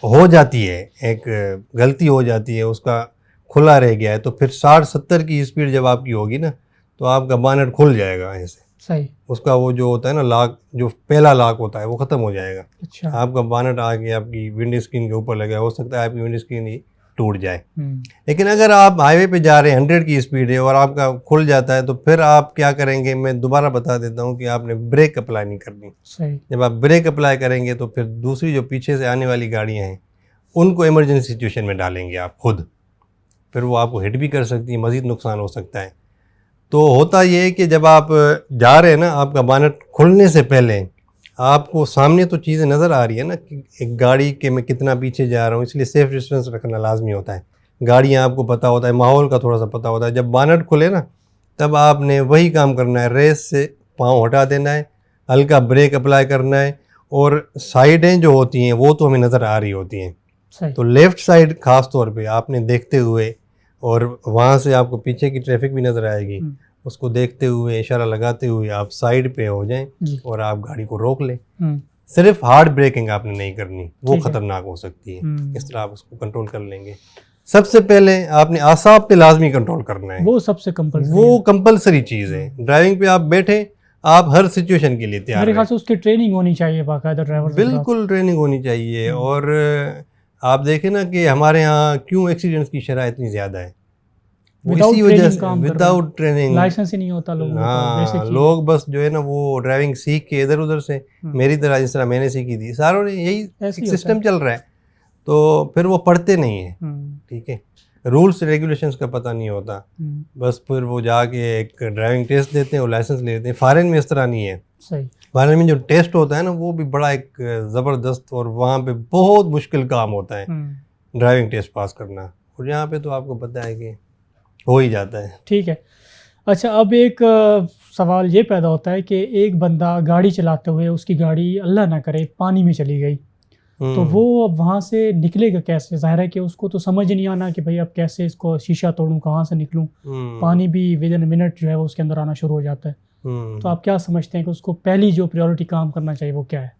हो जाती है, एक गलती हो जाती है, उसका खुला रह गया है, तो फिर 60-70 की स्पीड जब आपकी होगी ना, तो आपका बानट खुल जाएगा ऐसे। सही। उसका वो जो होता है ना लॉक, जो पहला लॉक होता है वो खत्म हो जाएगा। अच्छा। आपका बानट आके आपकी विंड स्क्रीन के ऊपर लगा, हो सकता है आपकी विंड स्क्रीन ही टूट जाए। लेकिन अगर आप हाईवे पे जा रहे हैं, 100 की स्पीड है और आपका खुल जाता है, तो फिर आप क्या करेंगे, मैं दोबारा बता देता हूँ कि आपने ब्रेक अप्लाई नहीं करनी। सही। जब आप ब्रेक अप्लाई करेंगे तो फिर दूसरी जो पीछे से आने वाली गाड़ियाँ हैं उनको इमरजेंसी सिचुएशन में डालेंगे आप खुद, फिर वो आपको हिट भी कर सकती है, मज़ीद नुकसान हो सकता है। तो होता ये है कि जब आप जा रहे हैं ना, आपका बानट खुलने से पहले आपको सामने तो चीज़ें नज़र आ रही है ना कि एक गाड़ी के मैं कितना पीछे जा रहा हूँ, इसलिए सेफ डिस्टेंस रखना लाजमी होता है। गाड़ियाँ आपको पता होता है, माहौल का थोड़ा सा पता होता है। जब बानट खुले ना, तब आपने वही काम करना है, रेस से पाँव हटा देना है, हल्का ब्रेक अप्लाई करना है, और साइडें जो होती हैं वो तो हमें नज़र आ रही होती हैं, तो लेफ़्ट साइड ख़ास तौर पे आपने देखते हुए, और वहाँ से आपको पीछे की ट्रैफिक भी नज़र आएगी, उसको देखते हुए, इशारा लगाते हुए आप साइड पे हो जाएं और आप गाड़ी को रोक लें। सिर्फ हार्ड ब्रेकिंग आपने नहीं करनी, वो खतरनाक हो सकती है। इस तरह आप उसको कंट्रोल कर लेंगे। सबसे पहले आपने आसाब पे लाजमी कंट्रोल करना है, वो सबसे कंपल्सरी चीज़ है। ड्राइविंग पे आप बैठे, आप हर सिचुएशन के लिए तैयार हैं। मेरे ख्याल से उसकी ट्रेनिंग होनी चाहिए, बाकायदा ड्राइवर। बिल्कुल ट्रेनिंग होनी चाहिए। और आप देखें ना कि हमारे यहाँ क्यों एक्सीडेंट्स की शरह इतनी ज़्यादा है, इसी वजह से, विदाउट ट्रेनिंग, लाइसेंस ही नहीं होता लोगों का। हाँ, लोग बस जो है ना वो ड्राइविंग सीख के इधर उधर से, मेरी तरह जिस तरह मैंने सीखी थी, सारों ने यही सिस्टम चल रहा है, तो फिर वो पढ़ते नहीं है। ठीक है, रूल्स रेगुलेशंस का पता नहीं होता, बस फिर वो जाके एक ड्राइविंग टेस्ट देते हैं और लाइसेंस ले लेते हैं। फॉरेन में इस तरह नहीं है। सही। फॉरेन में जो टेस्ट होता है ना, वो भी बड़ा एक ज़बरदस्त, और वहाँ पे बहुत मुश्किल काम होता है ड्राइविंग टेस्ट पास करना, और यहाँ पे तो आपको पता है कि हो ही जाता है। ठीक है। अच्छा, अब एक सवाल ये पैदा होता है कि एक बंदा गाड़ी चलाते हुए, उसकी गाड़ी अल्लाह ना करे पानी में चली गई, तो वो अब वहाँ से निकलेगा कैसे? जाहिर है कि उसको तो समझ नहीं आना कि भाई अब कैसे इसको शीशा तोड़ूं, कहाँ से निकलूं। पानी भी विद इन मिनट जो है वो उसके अंदर आना शुरू हो जाता है। तो आप क्या समझते हैं कि उसको पहली जो प्रायोरिटी काम करना चाहिए वो क्या है?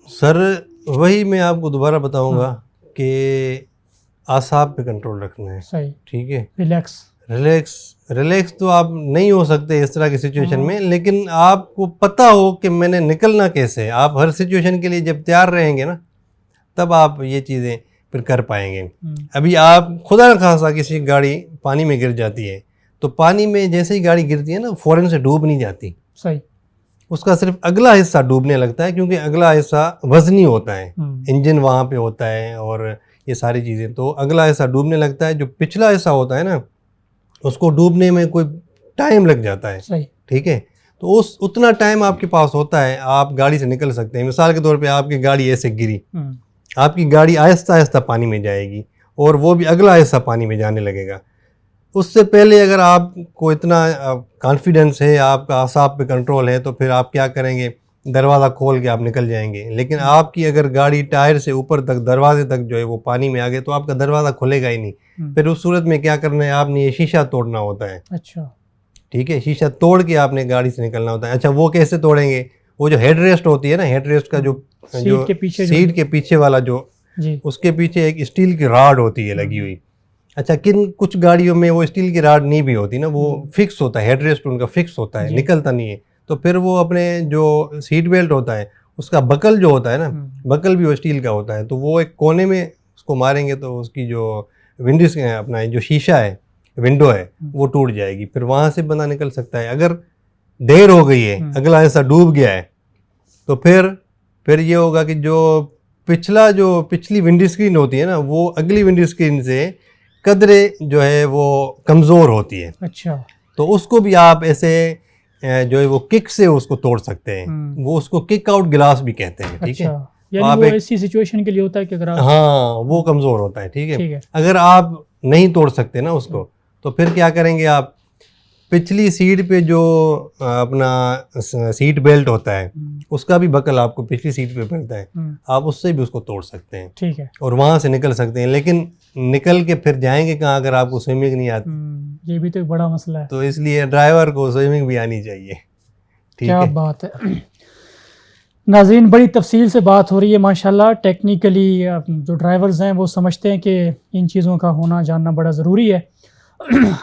सर, वही मैं आपको दोबारा बताऊंगा कि आसाब पे कंट्रोल रखना है। सही। ठीक है, रिलैक्स तो आप नहीं हो सकते इस तरह की सिचुएशन में, लेकिन आपको पता हो कि मैंने निकलना कैसे। आप हर सिचुएशन के लिए जब तैयार रहेंगे ना, तब आप ये चीज़ें फिर कर पाएंगे। अभी आप खुदा न खासा किसी गाड़ी पानी में गिर जाती है, तो पानी में जैसे ही गाड़ी गिरती है ना, फ़ौरन से डूब नहीं जाती। सही। उसका सिर्फ अगला हिस्सा डूबने लगता है, क्योंकि अगला हिस्सा वजनी होता है, इंजन वहाँ पे होता है और ये सारी चीज़ें, तो अगला हिस्सा डूबने लगता है। जो पिछला हिस्सा होता है ना, उसको डूबने में कोई टाइम लग जाता है। सही। ठीक है, तो उस उतना टाइम आपके पास होता है, आप गाड़ी से निकल सकते हैं। मिसाल के तौर पे आपकी गाड़ी ऐसे गिरी, आपकी गाड़ी आहिस्ता आहिस्ता पानी में जाएगी और वो भी अगला हिस्सा पानी में जाने लगेगा। उससे पहले अगर आपको इतना कॉन्फिडेंस है, आपका आसाब पे कंट्रोल है, तो फिर आप क्या करेंगे, दरवाज़ा खोल के आप निकल जाएंगे। लेकिन आपकी अगर गाड़ी टायर से ऊपर तक, दरवाजे तक जो है वो पानी में आ गए, तो आपका दरवाज़ा खुलेगा ही नहीं। फिर उस सूरत में क्या करना है, आपने ये शीशा तोड़ना होता है। अच्छा। ठीक है, शीशा तोड़ के आपने गाड़ी से निकलना होता है। अच्छा, वो कैसे तोड़ेंगे? वो जो हेड रेस्ट होती है ना, हेड रेस्ट का जो सीट के पीछे वाला जो जी, उसके पीछे एक स्टील की राड होती है लगी हुई। अच्छा, कुछ गाड़ियों में वो स्टील की राड नहीं भी होती ना, वो फिक्स होता है, हेड रेस्ट उनका फिक्स होता है, निकलता नहीं है। तो फिर वो अपने जो सीट बेल्ट होता है, उसका बकल जो होता है ना, बकल भी वो स्टील का होता है, तो वो एक कोने में उसको मारेंगे तो उसकी जो विंडोज अपना जो शीशा है, विंडो है, वो टूट जाएगी। फिर वहाँ से बंदा निकल सकता है। अगर देर हो गई है, अगला हिस्सा डूब गया है, तो फिर ये होगा कि जो पिछली विंडो स्क्रीन होती है ना, वो अगली विंडो स्क्रीन से कदरे जो है वो कमज़ोर होती है। अच्छा। तो उसको भी आप ऐसे जो है वो किक से उसको तोड़ सकते हैं। वो उसको किक आउट गिलास भी कहते हैं। ठीक है, यानी वो ऐसी सिचुएशन के लिए होता है कि अगर हाँ, वो कमज़ोर होता है। ठीक है, अगर आप नहीं तोड़ सकते ना उसको, तो फिर क्या करेंगे आप, पिछली सीट पे जो अपना सीट बेल्ट होता है, उसका भी बकल आपको पिछली सीट पे मिलता है, आप उससे भी उसको तोड़ सकते हैं। ठीक है, और वहाँ से निकल सकते हैं। लेकिन निकल के फिर जाएंगे कहाँ अगर आपको स्विमिंग नहीं आती? ये भी तो एक बड़ा मसला है। तो इसलिए ड्राइवर को स्विमिंग भी आनी चाहिए। ठीक क्या है, बात है। नाज़रीन, बड़ी तफसील से बात हो रही है माशाल्लाह। टेक्निकली जो ड्राइवर्स हैं वो समझते हैं कि इन चीज़ों का होना जानना बड़ा ज़रूरी है।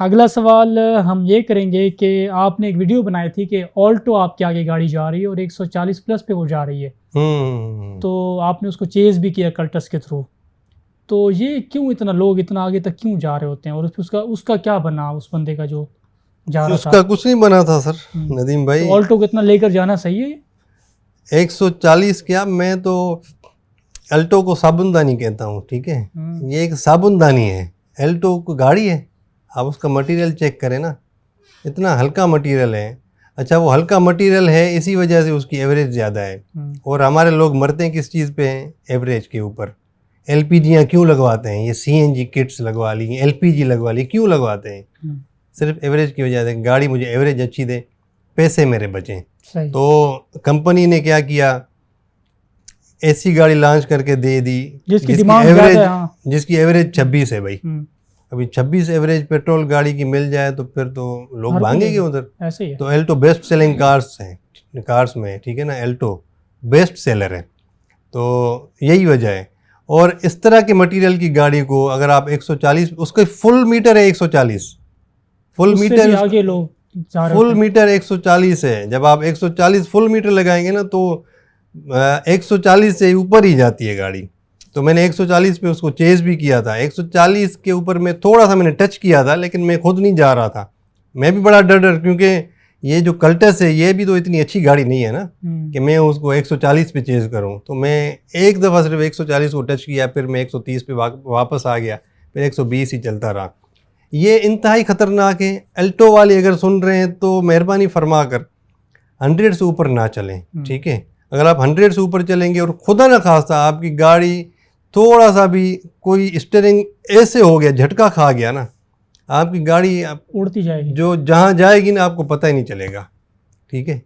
अगला सवाल हम ये करेंगे कि आपने एक वीडियो बनाई थी कि ऑल्टो आपके आगे गाड़ी जा रही है और 140 प्लस पे वो जा रही है, तो आपने उसको चेज़ भी किया कल्टस के थ्रू। तो ये क्यों इतना लोग इतना आगे तक क्यों जा रहे होते हैं, और उसका क्या बना उस बंदे का जो जा रहा था? उसका कुछ नहीं बना था सर नदीम भाई। तो ऑल्टो को इतना लेकर जाना सही है? 140 क्या, मैं तो अल्टो को साबुनदानी कहता हूँ। ठीक है, ये एक साबुनदानी है, अल्टो को गाड़ी है। आप उसका मटेरियल चेक करें ना, इतना हल्का मटेरियल है। अच्छा, वो हल्का मटेरियल है, इसी वजह से उसकी एवरेज ज़्यादा है। और हमारे लोग मरते हैं किस चीज़ पे हैं? एवरेज के ऊपर। एलपीजियाँ क्यों लगवाते हैं? ये सीएनजी किट्स लगवा ली, एलपीजी लगवा ली, क्यों लगवाते हैं? सिर्फ एवरेज की वजह से। गाड़ी मुझे एवरेज अच्छी दे, पैसे मेरे बचें। तो कंपनी ने क्या किया, ऐसी गाड़ी लॉन्च करके दे दी जिसकी एवरेज 26 है भाई। अभी 26 एवरेज पेट्रोल गाड़ी की मिल जाए तो फिर तो लोग भागेंगे उधर। ऐसे ही है। तो एल्टो बेस्ट सेलिंग कार्स में, ठीक है ना, एल्टो बेस्ट सेलर है। तो यही वजह है। और इस तरह के मटेरियल की गाड़ी को अगर आप 140, उसका फुल मीटर है 140, फुल मीटर आगे लोग फुल मीटर 140 है। जब आप 140 फुल मीटर लगाएंगे ना, तो 140 से ऊपर ही जाती है गाड़ी। तो मैंने 140 पे उसको चेज़ भी किया था। 140 के ऊपर में थोड़ा सा मैंने टच किया था, लेकिन मैं खुद नहीं जा रहा था। मैं भी बड़ा डर, क्योंकि ये जो कल्टस है ये भी तो इतनी अच्छी गाड़ी नहीं है ना कि मैं उसको 140 पे चेज़ करूं। तो मैं एक दफ़ा सिर्फ 140 को टच किया, फिर मैं 130 पे वापस आ गया, फिर 120 ही चलता रहा। ये इंतहाई ख़तरनाक है। अल्टो वाले अगर सुन रहे हैं तो मेहरबानी फरमा कर 100 से ऊपर ना चलें। ठीक है, अगर आप 100 से ऊपर चलेंगे और खुदा न खास्ता आपकी गाड़ी थोड़ा सा भी कोई स्टीयरिंग ऐसे हो गया, झटका खा गया ना, आपकी गाड़ी उड़ती जाएगी, जो जहाँ जाएगी ना आपको पता ही नहीं चलेगा। ठीक है,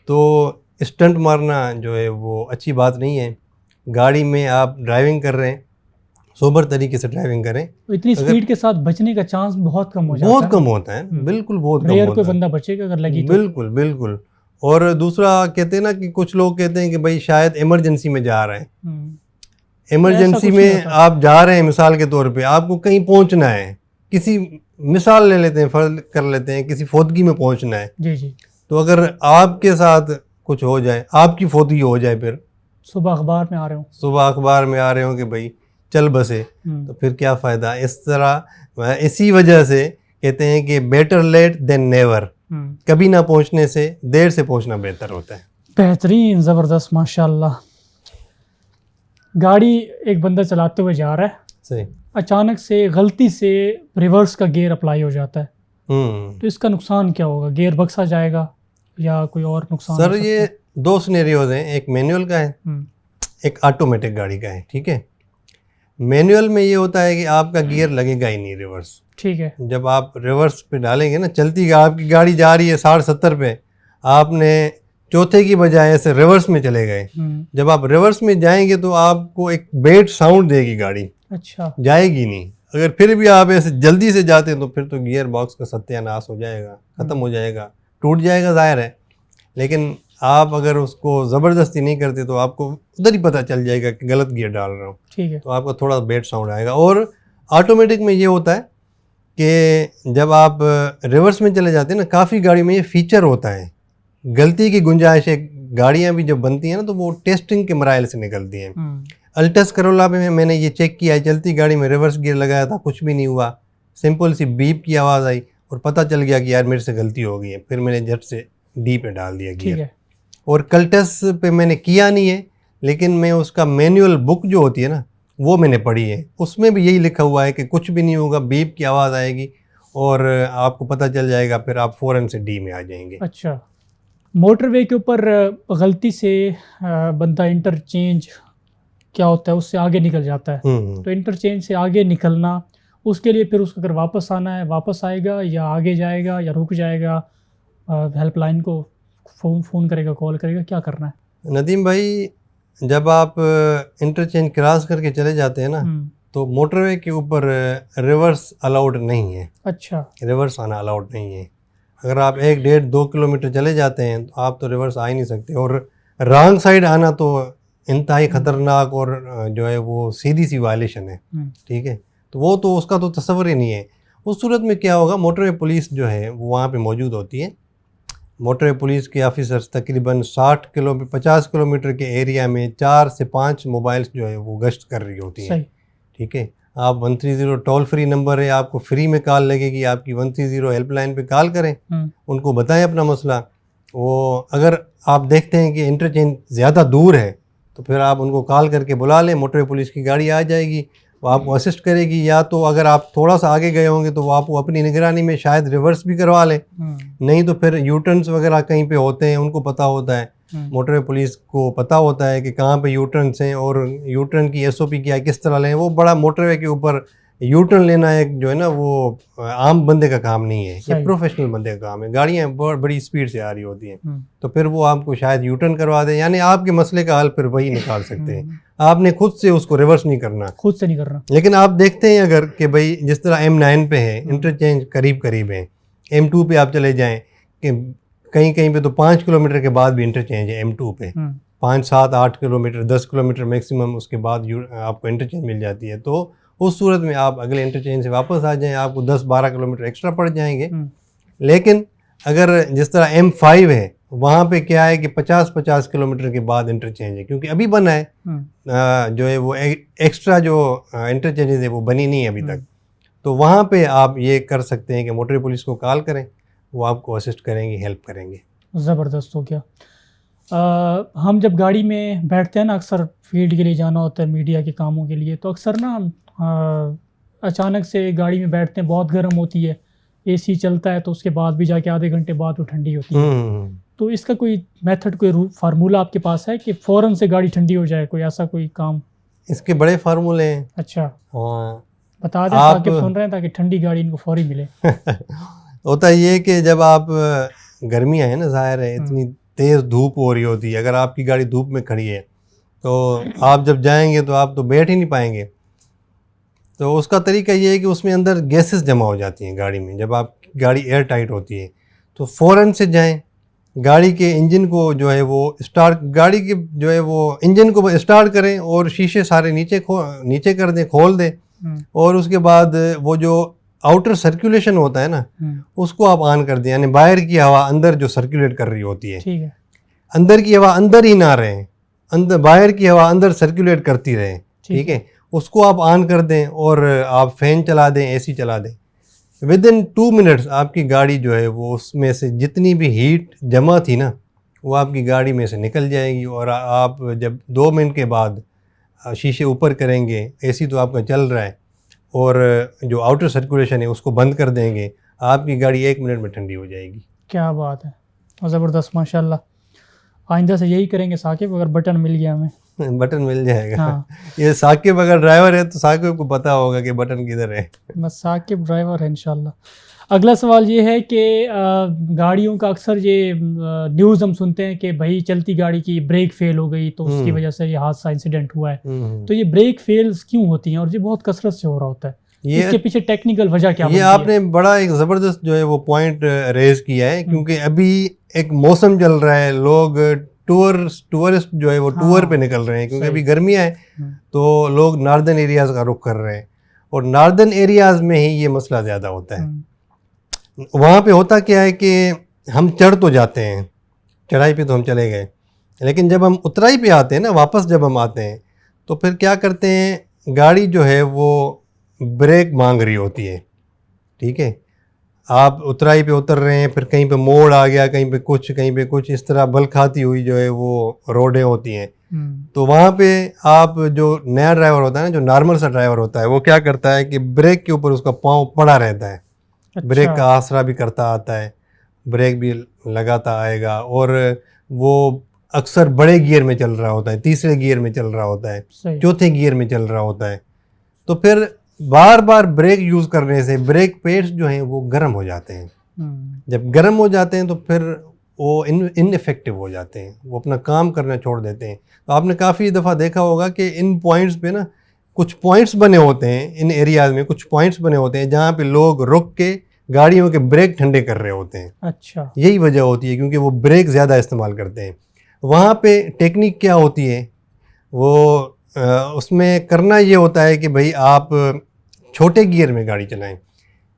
तो स्टंट मारना जो है वो अच्छी बात नहीं है। गाड़ी में आप ड्राइविंग कर रहे हैं, सोबर तरीके से ड्राइविंग करें। इतनी स्पीड के साथ बचने का चांस बहुत कम हो जाता है। बहुत कम होता है, बिल्कुल बहुत कम होता है। रेयर कोई बंदा बचेगा अगर लगी तो। बिल्कुल। और दूसरा कहते हैं ना कि कुछ लोग कहते हैं कि भाई शायद इमरजेंसी में जा रहे हैं। इमरजेंसी में आप जा रहे हैं, मिसाल के तौर पे आपको कहीं पहुंचना है, किसी मिसाल ले लेते हैं, फर्ज कर लेते हैं किसी फौतगी में पहुंचना है। जी। तो अगर आपके साथ कुछ हो जाए, आपकी फौतगी हो जाए, फिर सुबह अखबार में आ रहे हो कि भाई चल बसे, तो फिर क्या फ़ायदा। इस तरह इसी वजह से कहते हैं कि बेटर लेट देन नेवर, कभी ना पहुंचने से देर से पहुंचना बेहतर होता है। बेहतरीन, ज़बरदस्त, माशाल्लाह। गाड़ी एक बंदा चलाते हुए जा रहा है, सही, अचानक से गलती से रिवर्स का गियर अप्लाई हो जाता है, तो इसका नुकसान क्या होगा? गियर बक्सा जाएगा या कोई और नुकसान? सर ये दो सिनेरियोज हैं, एक मैनुअल का है, एक ऑटोमेटिक गाड़ी का है। ठीक है, मैनुअल में ये होता है कि आपका गियर लगेगा ही नहीं रिवर्स। ठीक है, जब आप रिवर्स पे डालेंगे ना, चलती आपकी गाड़ी जा रही है 60-70 पे, आपने चौथे की बजाय ऐसे रिवर्स में चले गए, जब आप रिवर्स में जाएंगे तो आपको एक बेट साउंड देगी गाड़ी, अच्छा, जाएगी नहीं। अगर फिर भी आप ऐसे जल्दी से जाते हैं तो फिर तो गियर बॉक्स का सत्यानाश हो जाएगा, ख़त्म हो जाएगा, टूट जाएगा, जाहिर है। लेकिन आप अगर उसको ज़बरदस्ती नहीं करते तो आपको उधर ही पता चल जाएगा कि गलत गियर डाल रहा हूँ। ठीक है, तो आपका थोड़ा बेट साउंड आएगा। और ऑटोमेटिक में ये होता है कि जब आप रिवर्स में चले जाते हैं ना, काफ़ी गाड़ी में ये फीचर होता है, गलती की गुंजाइश है। गाड़ियाँ भी जब बनती हैं ना तो वो टेस्टिंग के मराइल से निकलती हैं। अल्टस करोला में मैंने ये चेक किया है, चलती गाड़ी में रिवर्स गियर लगाया था, कुछ भी नहीं हुआ, सिंपल सी बीप की आवाज़ आई और पता चल गया कि यार मेरे से गलती हो गई है, फिर मैंने झट से डी पे डाल दिया गियर। और कल्टस पे मैंने किया नहीं है, लेकिन मैं उसका मैनुअल बुक जो होती है ना वो मैंने पढ़ी है, उसमें भी यही लिखा हुआ है कि कुछ भी नहीं होगा, बीप की आवाज़ आएगी और आपको पता चल जाएगा, फिर आप फ़ौरन से डी में आ जाएंगे। अच्छा, मोटरवे के ऊपर गलती से बंदा इंटरचेंज क्या होता है उससे आगे निकल जाता है, तो इंटरचेंज से आगे निकलना, उसके लिए फिर उसको अगर वापस आना है, वापस आएगा या आगे जाएगा या रुक जाएगा, हेल्पलाइन को फ़ोन करेगा, कॉल करेगा, क्या करना है? नदीम भाई, जब आप इंटरचेंज क्रॉस करके चले जाते हैं ना तो मोटरवे के ऊपर रिवर्स अलाउड नहीं है। अच्छा, रिवर्स आना अलाउड नहीं है। अगर आप 1-1.5-2 किलोमीटर चले जाते हैं तो आप तो रिवर्स आ ही नहीं सकते, और रॉन्ग साइड आना तो इंतहाई ख़तरनाक और जो है वो सीधी सी वायलेशन है। ठीक है, तो वो तो उसका तो तस्वर ही नहीं है। उस सूरत में क्या होगा, मोटरवे पुलिस जो है वो वहाँ पे मौजूद होती है। मोटरवे पुलिस के ऑफिसर्स तकरीबन 50 किलोमीटर के एरिया में 4 से 5 मोबाइल्स जो है वो गश्त कर रही होती हैं। ठीक है, आप 130 टोल फ्री नंबर है, आपको फ्री में कॉल लगेगी, आपकी 130 हेल्पलाइन पे कॉल करें, उनको बताएं अपना मसला। वो अगर आप देखते हैं कि इंटरचेंज ज़्यादा दूर है तो फिर आप उनको कॉल करके बुला लें, मोटरवे पुलिस की गाड़ी आ जाएगी, वो आपको असिस्ट करेगी। या तो अगर आप थोड़ा सा आगे गए होंगे तो वो आपको अपनी निगरानी में शायद रिवर्स भी करवा लें, नहीं तो फिर यू टर्न्स वगैरह कहीं पे होते हैं, उनको पता होता है, मोटरवे पुलिस को पता होता है कि कहाँ पे यू टर्न्स हैं और यू टर्न की SOP क्या है, किस तरह लें। वो बड़ा मोटरवे के ऊपर यू टर्न लेना एक जो है ना वो आम बंदे का काम नहीं है, ये प्रोफेशनल बंदे का काम है। गाड़ियाँ बड़ी स्पीड से आ रही होती हैं तो फिर वो आपको शायद यू टर्न करवा दें, यानी आपके मसले का हल फिर वही निकाल सकते हैं। आपने खुद से उसको रिवर्स नहीं करना, खुद से नहीं करना। लेकिन आप देखते हैं अगर कि भाई जिस तरह M9 पे है इंटरचेंज करीब है, M2 पे आप चले जाएं कि कहीं कहीं पे तो 5 किलोमीटर के बाद भी इंटरचेंज है M2 पे, 5, 7, 8 किलोमीटर, 10 किलोमीटर मैक्सिमम उसके बाद आपको इंटरचेंज मिल जाती है। तो उस सूरत में आप अगले इंटरचेंज से वापस आ जाएं, आपको 10-12 किलोमीटर एक्स्ट्रा पड़ जाएंगे। लेकिन अगर जिस तरह M5 है वहाँ पे क्या है कि 50-50 किलोमीटर के बाद इंटरचेंज है, क्योंकि अभी बना है जो है वो एक्स्ट्रा जो इंटरचेंजेस है वो बनी नहीं है अभी तक। तो वहाँ पे आप ये कर सकते हैं कि मोटरवे पुलिस को कॉल करें, वो आपको असिस्ट करेंगे, हेल्प करेंगे। ज़बरदस्त हो गया। हम जब गाड़ी में बैठते हैं ना, अक्सर फील्ड के लिए जाना होता है, मीडिया के कामों के लिए, तो अक्सर ना अचानक से गाड़ी में बैठते हैं, बहुत गर्म होती है, AC चलता है तो उसके बाद भी जाके आधे घंटे बाद वो ठंडी होती है। तो इसका कोई मेथड, कोई फार्मूला आपके पास है कि फ़ौरन से गाड़ी ठंडी हो जाए, कोई ऐसा कोई काम? इसके बड़े फार्मूले हैं। अच्छा, हाँ, बता दें ताकि सुन रहे हैं, ताकि ठंडी गाड़ी इनको फौरी मिले। होता ये कि जब आप गर्मियाँ हैं ना, ज़ाहिर है इतनी तेज़ धूप हो रही होती है, अगर आपकी गाड़ी धूप में खड़ी है तो आप जब जाएंगे तो आप तो बैठ ही नहीं पाएंगे। तो उसका तरीका ये है कि उसमें अंदर गैसेस जमा हो जाती हैं गाड़ी में। जब आप गाड़ी एयर टाइट होती है तो फ़ौरन से जाएं, गाड़ी के इंजन को जो है वो स्टार्ट, गाड़ी के जो है वो इंजन को स्टार्ट करें और शीशे सारे नीचे कर दें, खोल दें, और उसके बाद वो जो आउटर सर्कुलेशन होता है ना उसको आप ऑन कर दें, यानी बाहर की हवा अंदर जो सर्कुलेट कर रही होती है, ठीक है, अंदर की हवा अंदर ही ना रहे, अंदर बाहर की हवा अंदर सर्कुलेट करती रहे, ठीक है, उसको आप ऑन कर दें और आप फैन चला दें, AC चला दें। विद इन 2 मिनट्स आपकी गाड़ी जो है वो उसमें से जितनी भी हीट जमा थी ना वो आपकी गाड़ी में से निकल जाएगी। और आप जब 2 मिनट के बाद शीशे ऊपर करेंगे, एसी तो आपका चल रहा है और जो आउटर सर्कुलेशन है उसको बंद कर देंगे, आपकी गाड़ी 1 मिनट में ठंडी हो जाएगी। क्या बात है, ज़बरदस्त माशाल्लाह। आइंदा से यही करेंगे साकिब, अगर बटन मिल गया हमें। बटन मिल जाएगा। हाँ। ये साकिब अगर ड्राइवर है तो साकिब को पता होगा कि बटन किधर है। बस साकिब ड्राइवर है इंशाल्लाह। अगला सवाल ये है कि गाड़ियों का अक्सर ये न्यूज़ हम सुनते हैं कि भाई चलती गाड़ी की ब्रेक फेल हो गई तो उसकी वजह से ये हादसा इंसिडेंट हुआ है। तो ये ब्रेक फेल्स क्यों होती हैं और ये बहुत कसरत से हो रहा होता है, इसके पीछे टेक्निकल वजह क्या? ये आपने बड़ा एक ज़बरदस्त जो है वो पॉइंट रेज किया है, क्योंकि अभी एक मौसम चल रहा है, लोग टूरिस्ट जो है वो टूर पे निकल रहे हैं, क्योंकि अभी गर्मियाँ हैं तो लोग नॉर्दर्न एरियाज़ का रुख कर रहे हैं और नॉर्दर्न एरियाज़ में ही ये मसला ज़्यादा होता है। वहाँ पे होता क्या है कि हम चढ़ तो जाते हैं, चढ़ाई पे तो हम चले गए, लेकिन जब हम उतराई पे आते हैं ना, वापस जब हम आते हैं तो फिर क्या करते हैं, गाड़ी जो है वो ब्रेक मांग रही होती है। ठीक है, आप उतराई पे उतर रहे हैं, फिर कहीं पे मोड़ आ गया, कहीं पे कुछ इस तरह बल खाती हुई जो है वो रोडें होती हैं। तो वहाँ पे आप जो नया ड्राइवर होता है ना, जो नॉर्मल सा ड्राइवर होता है, वो क्या करता है कि ब्रेक के ऊपर उसका पाँव पड़ा रहता है। अच्छा। ब्रेक का आसरा भी करता आता है, ब्रेक भी लगाता आएगा, और वो अक्सर बड़े गियर में चल रहा होता है, तीसरे गियर में चल रहा होता है, चौथे गियर में चल रहा होता है। तो फिर बार बार ब्रेक यूज़ करने से ब्रेक पेड्स जो हैं वो गर्म हो जाते हैं। जब गर्म हो जाते हैं तो फिर वो इनइफेक्टिव हो जाते हैं, वो अपना काम करना छोड़ देते हैं। तो आपने काफ़ी दफ़ा देखा होगा कि इन पॉइंट्स पे ना कुछ पॉइंट्स बने होते हैं, इन एरियाज़ में कुछ पॉइंट्स बने होते हैं जहाँ पे लोग रुक के गाड़ियों के ब्रेक ठंडे कर रहे होते हैं। अच्छा, यही वजह होती है, क्योंकि वो ब्रेक ज़्यादा इस्तेमाल करते हैं। वहाँ पे टेक्निक क्या होती है, वो उसमें करना ये होता है कि भाई आप छोटे गियर में गाड़ी चलाएं।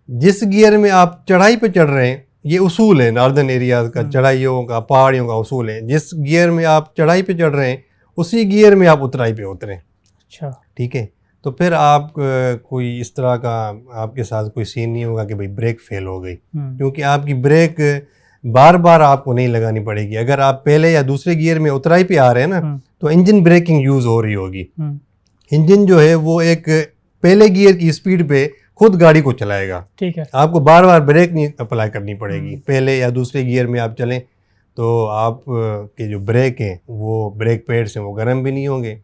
जिस गियर में आप चढ़ाई पे चढ़ रहे हैं, ये उसूल है नॉर्दर्न एरियाज़ का, चढ़ाइयों का, पहाड़ियों का उसूल है। जिस गियर में आप चढ़ाई पे चढ़ रहे हैं उसी गियर में आप उतराई पे उतरें। अच्छा, ठीक है। तो फिर आप कोई इस तरह का आपके साथ कोई सीन नहीं होगा कि भाई ब्रेक फेल हो गई, क्योंकि आपकी ब्रेक बार बार आपको नहीं लगानी पड़ेगी। अगर आप पहले या दूसरे गियर में उतराई पे आ रहे हैं ना, तो इंजन ब्रेकिंग यूज़ हो रही होगी। इंजन जो है वो एक पहले गियर की स्पीड पे खुद गाड़ी को चलाएगा। ठीक है, आपको बार बार ब्रेक नहीं अप्लाई करनी पड़ेगी। पहले या दूसरे गियर में आप चलें तो आप के जो ब्रेक हैं वो ब्रेक पैड्स हैं वो गर्म भी नहीं होंगे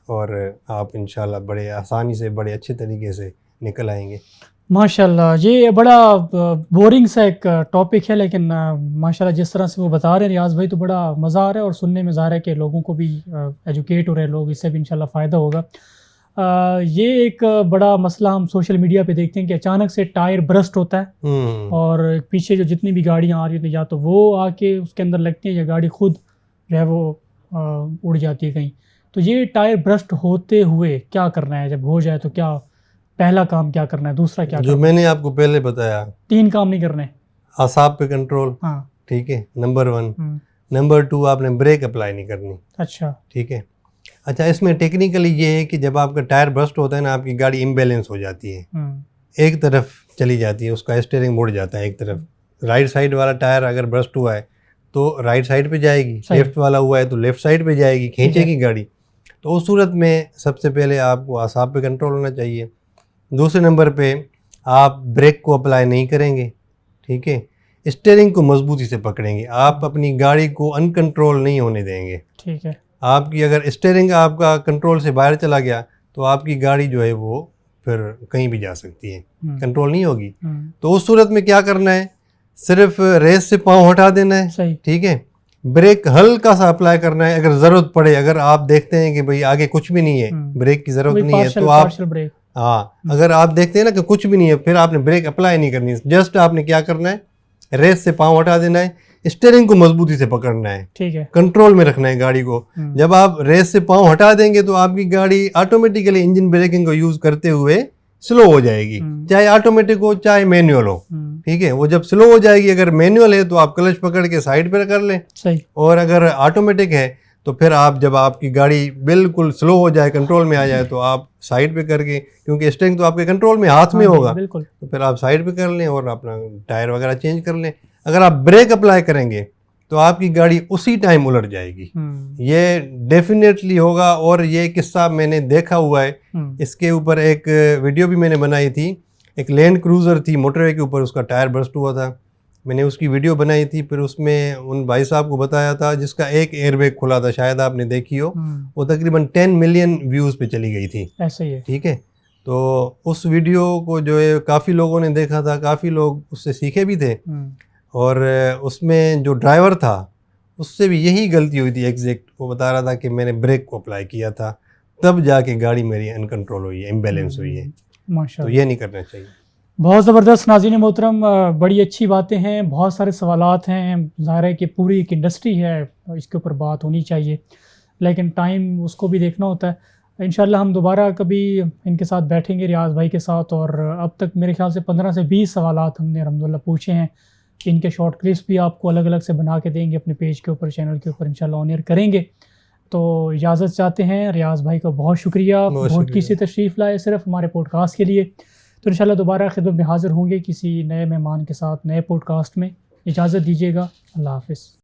और आप इंशाल्लाह बड़े आसानी से, बड़े अच्छे तरीके से निकल आएंगे। माशाल्लाह, ये बड़ा बोरिंग सा एक टॉपिक है, लेकिन माशाल्लाह जिस तरह से वो बता रहे हैं रियाज भाई, तो बड़ा मज़ा आ रहा है और सुनने में ज़ाहिर है कि लोगों को भी एजुकेट हो रहे हैं लोग, इससे भी इंशाल्लाह फ़ायदा होगा। ये एक बड़ा मसला हम सोशल मीडिया पे देखते हैं कि अचानक से टायर ब्रस्ट होता है और पीछे जो जितनी भी गाड़ियाँ आ रही होती हैं या तो वो आके उसके अंदर लगती हैं या गाड़ी खुद जो है वो उड़ जाती है कहीं। तो ये टायर ब्रस्ट होते हुए क्या करना है, जब हो जाए तो क्या पहला काम क्या करना है, दूसरा क्या जो मैंने आपको पहले बताया, 3 काम नहीं करने। आसाब पे कंट्रोल, हाँ ठीक है, नंबर 1। नंबर 2, आपने ब्रेक अप्लाई नहीं करनी। अच्छा, ठीक है। अच्छा, इसमें टेक्निकली ये है कि जब आपका टायर ब्रस्ट होता है ना, आपकी गाड़ी इम्बैलेंस हो जाती है, एक तरफ चली जाती है, उसका स्टीयरिंग मुड़ जाता है एक तरफ। राइट साइड वाला टायर अगर ब्रस्ट हुआ है तो राइट साइड पे जाएगी, लेफ्ट वाला हुआ है तो लेफ्ट साइड पे जाएगी, खींचेगी गाड़ी। तो उस सूरत में सबसे पहले आपको आसाब पे कंट्रोल होना चाहिए। दूसरे नंबर पे आप ब्रेक को अप्लाई नहीं करेंगे, ठीक है। स्टीयरिंग को मजबूती से पकड़ेंगे, आप अपनी गाड़ी को अनकंट्रोल नहीं होने देंगे, ठीक है। आपकी अगर स्टीयरिंग आपका कंट्रोल से बाहर चला गया तो आपकी गाड़ी जो है वो फिर कहीं भी जा सकती है, कंट्रोल नहीं होगी। तो उस सूरत में क्या करना है, सिर्फ रेस से पाँव हटा देना है, ठीक है। ब्रेक हल्का सा अप्लाई करना है, अगर ज़रूरत पड़े, अगर आप देखते हैं कि भाई आगे कुछ भी नहीं है, ब्रेक की ज़रूरत नहीं है, तो आप अगर आप देखते हैं ना कि कुछ भी नहीं है, फिर आपने ब्रेक अप्लाई नहीं करनी। जस्ट आपने क्या करना है, रेस से पाँव हटा देना है, स्टीयरिंग को मजबूती से पकड़ना है, ठीक है, कंट्रोल में रखना है गाड़ी को। जब आप रेस से पाँव हटा देंगे तो आपकी गाड़ी ऑटोमेटिकली इंजन ब्रेकिंग को यूज करते हुए स्लो हो जाएगी, चाहे ऑटोमेटिक हो चाहे मैनुअल हो, ठीक है। वो जब स्लो हो जाएगी, अगर मैनुअल है तो आप क्लच पकड़ के साइड पर कर लें, सही, और अगर ऑटोमेटिक है तो फिर आप जब आपकी गाड़ी बिल्कुल स्लो हो जाए, कंट्रोल में आ जाए, तो आप साइड पे करके, क्योंकि स्टीयरिंग तो आपके कंट्रोल में हाथ में होगा, बिल्कुल, तो फिर आप साइड पे कर लें और अपना टायर वगैरह चेंज कर लें। अगर आप ब्रेक अप्लाई करेंगे तो आपकी गाड़ी उसी टाइम उलट जाएगी, ये डेफिनेटली होगा। और ये किस्सा मैंने देखा हुआ है, इसके ऊपर एक वीडियो भी मैंने बनाई थी। एक लैंड क्रूज़र थी मोटरवे के ऊपर, उसका टायर बर्स्ट हुआ था, मैंने उसकी वीडियो बनाई थी। फिर उसमें उन भाई साहब को बताया था जिसका एक एयरबैग खुला था, शायद आपने देखी हो, वो तकरीबन 10 मिलियन व्यूज़ पे चली गई थी। ऐसा ही है, ठीक है। तो उस वीडियो को जो है काफ़ी लोगों ने देखा था, काफ़ी लोग उससे सीखे भी थे। और उसमें जो ड्राइवर था उससे भी यही गलती हुई थी एग्जैक्ट। वो बता रहा था कि मैंने ब्रेक को अप्लाई किया था, तब जाके गाड़ी मेरी अनकंट्रोल हुई है, इम्बैलेंस हुई है। माशाल्लाह, तो ये नहीं करना चाहिए। बहुत ज़बरदस्त। नाज़रीन मोहतरम, बड़ी अच्छी बातें हैं, बहुत सारे सवालात हैं। ज़ाहिर है कि पूरी एक इंडस्ट्री है, इसके ऊपर बात होनी चाहिए, लेकिन टाइम उसको भी देखना होता है। इंशाल्लाह हम दोबारा कभी इनके साथ बैठेंगे, रियाज भाई के साथ। और अब तक मेरे ख्याल से 15 से 20 सवालात हमने अल्हम्दुलिल्लाह पूछे हैं। इनके शॉर्ट क्लिप्स भी आपको अलग अलग से बना के देंगे अपने पेज के ऊपर, चैनल के ऊपर इंशाल्लाह ऑन एयर करेंगे। तो इजाज़त चाहते हैं, रियाज भाई का बहुत शुक्रिया, बहुत किसी तशरीफ़ लाए सिर्फ हमारे पॉडकास्ट के लिए। तो इंशाल्लाह दोबारा खिदमत में हाज़िर होंगे किसी नए मेहमान के साथ, नए पॉडकास्ट में। इजाज़त दीजिएगा, अल्लाह हाफ़िज़।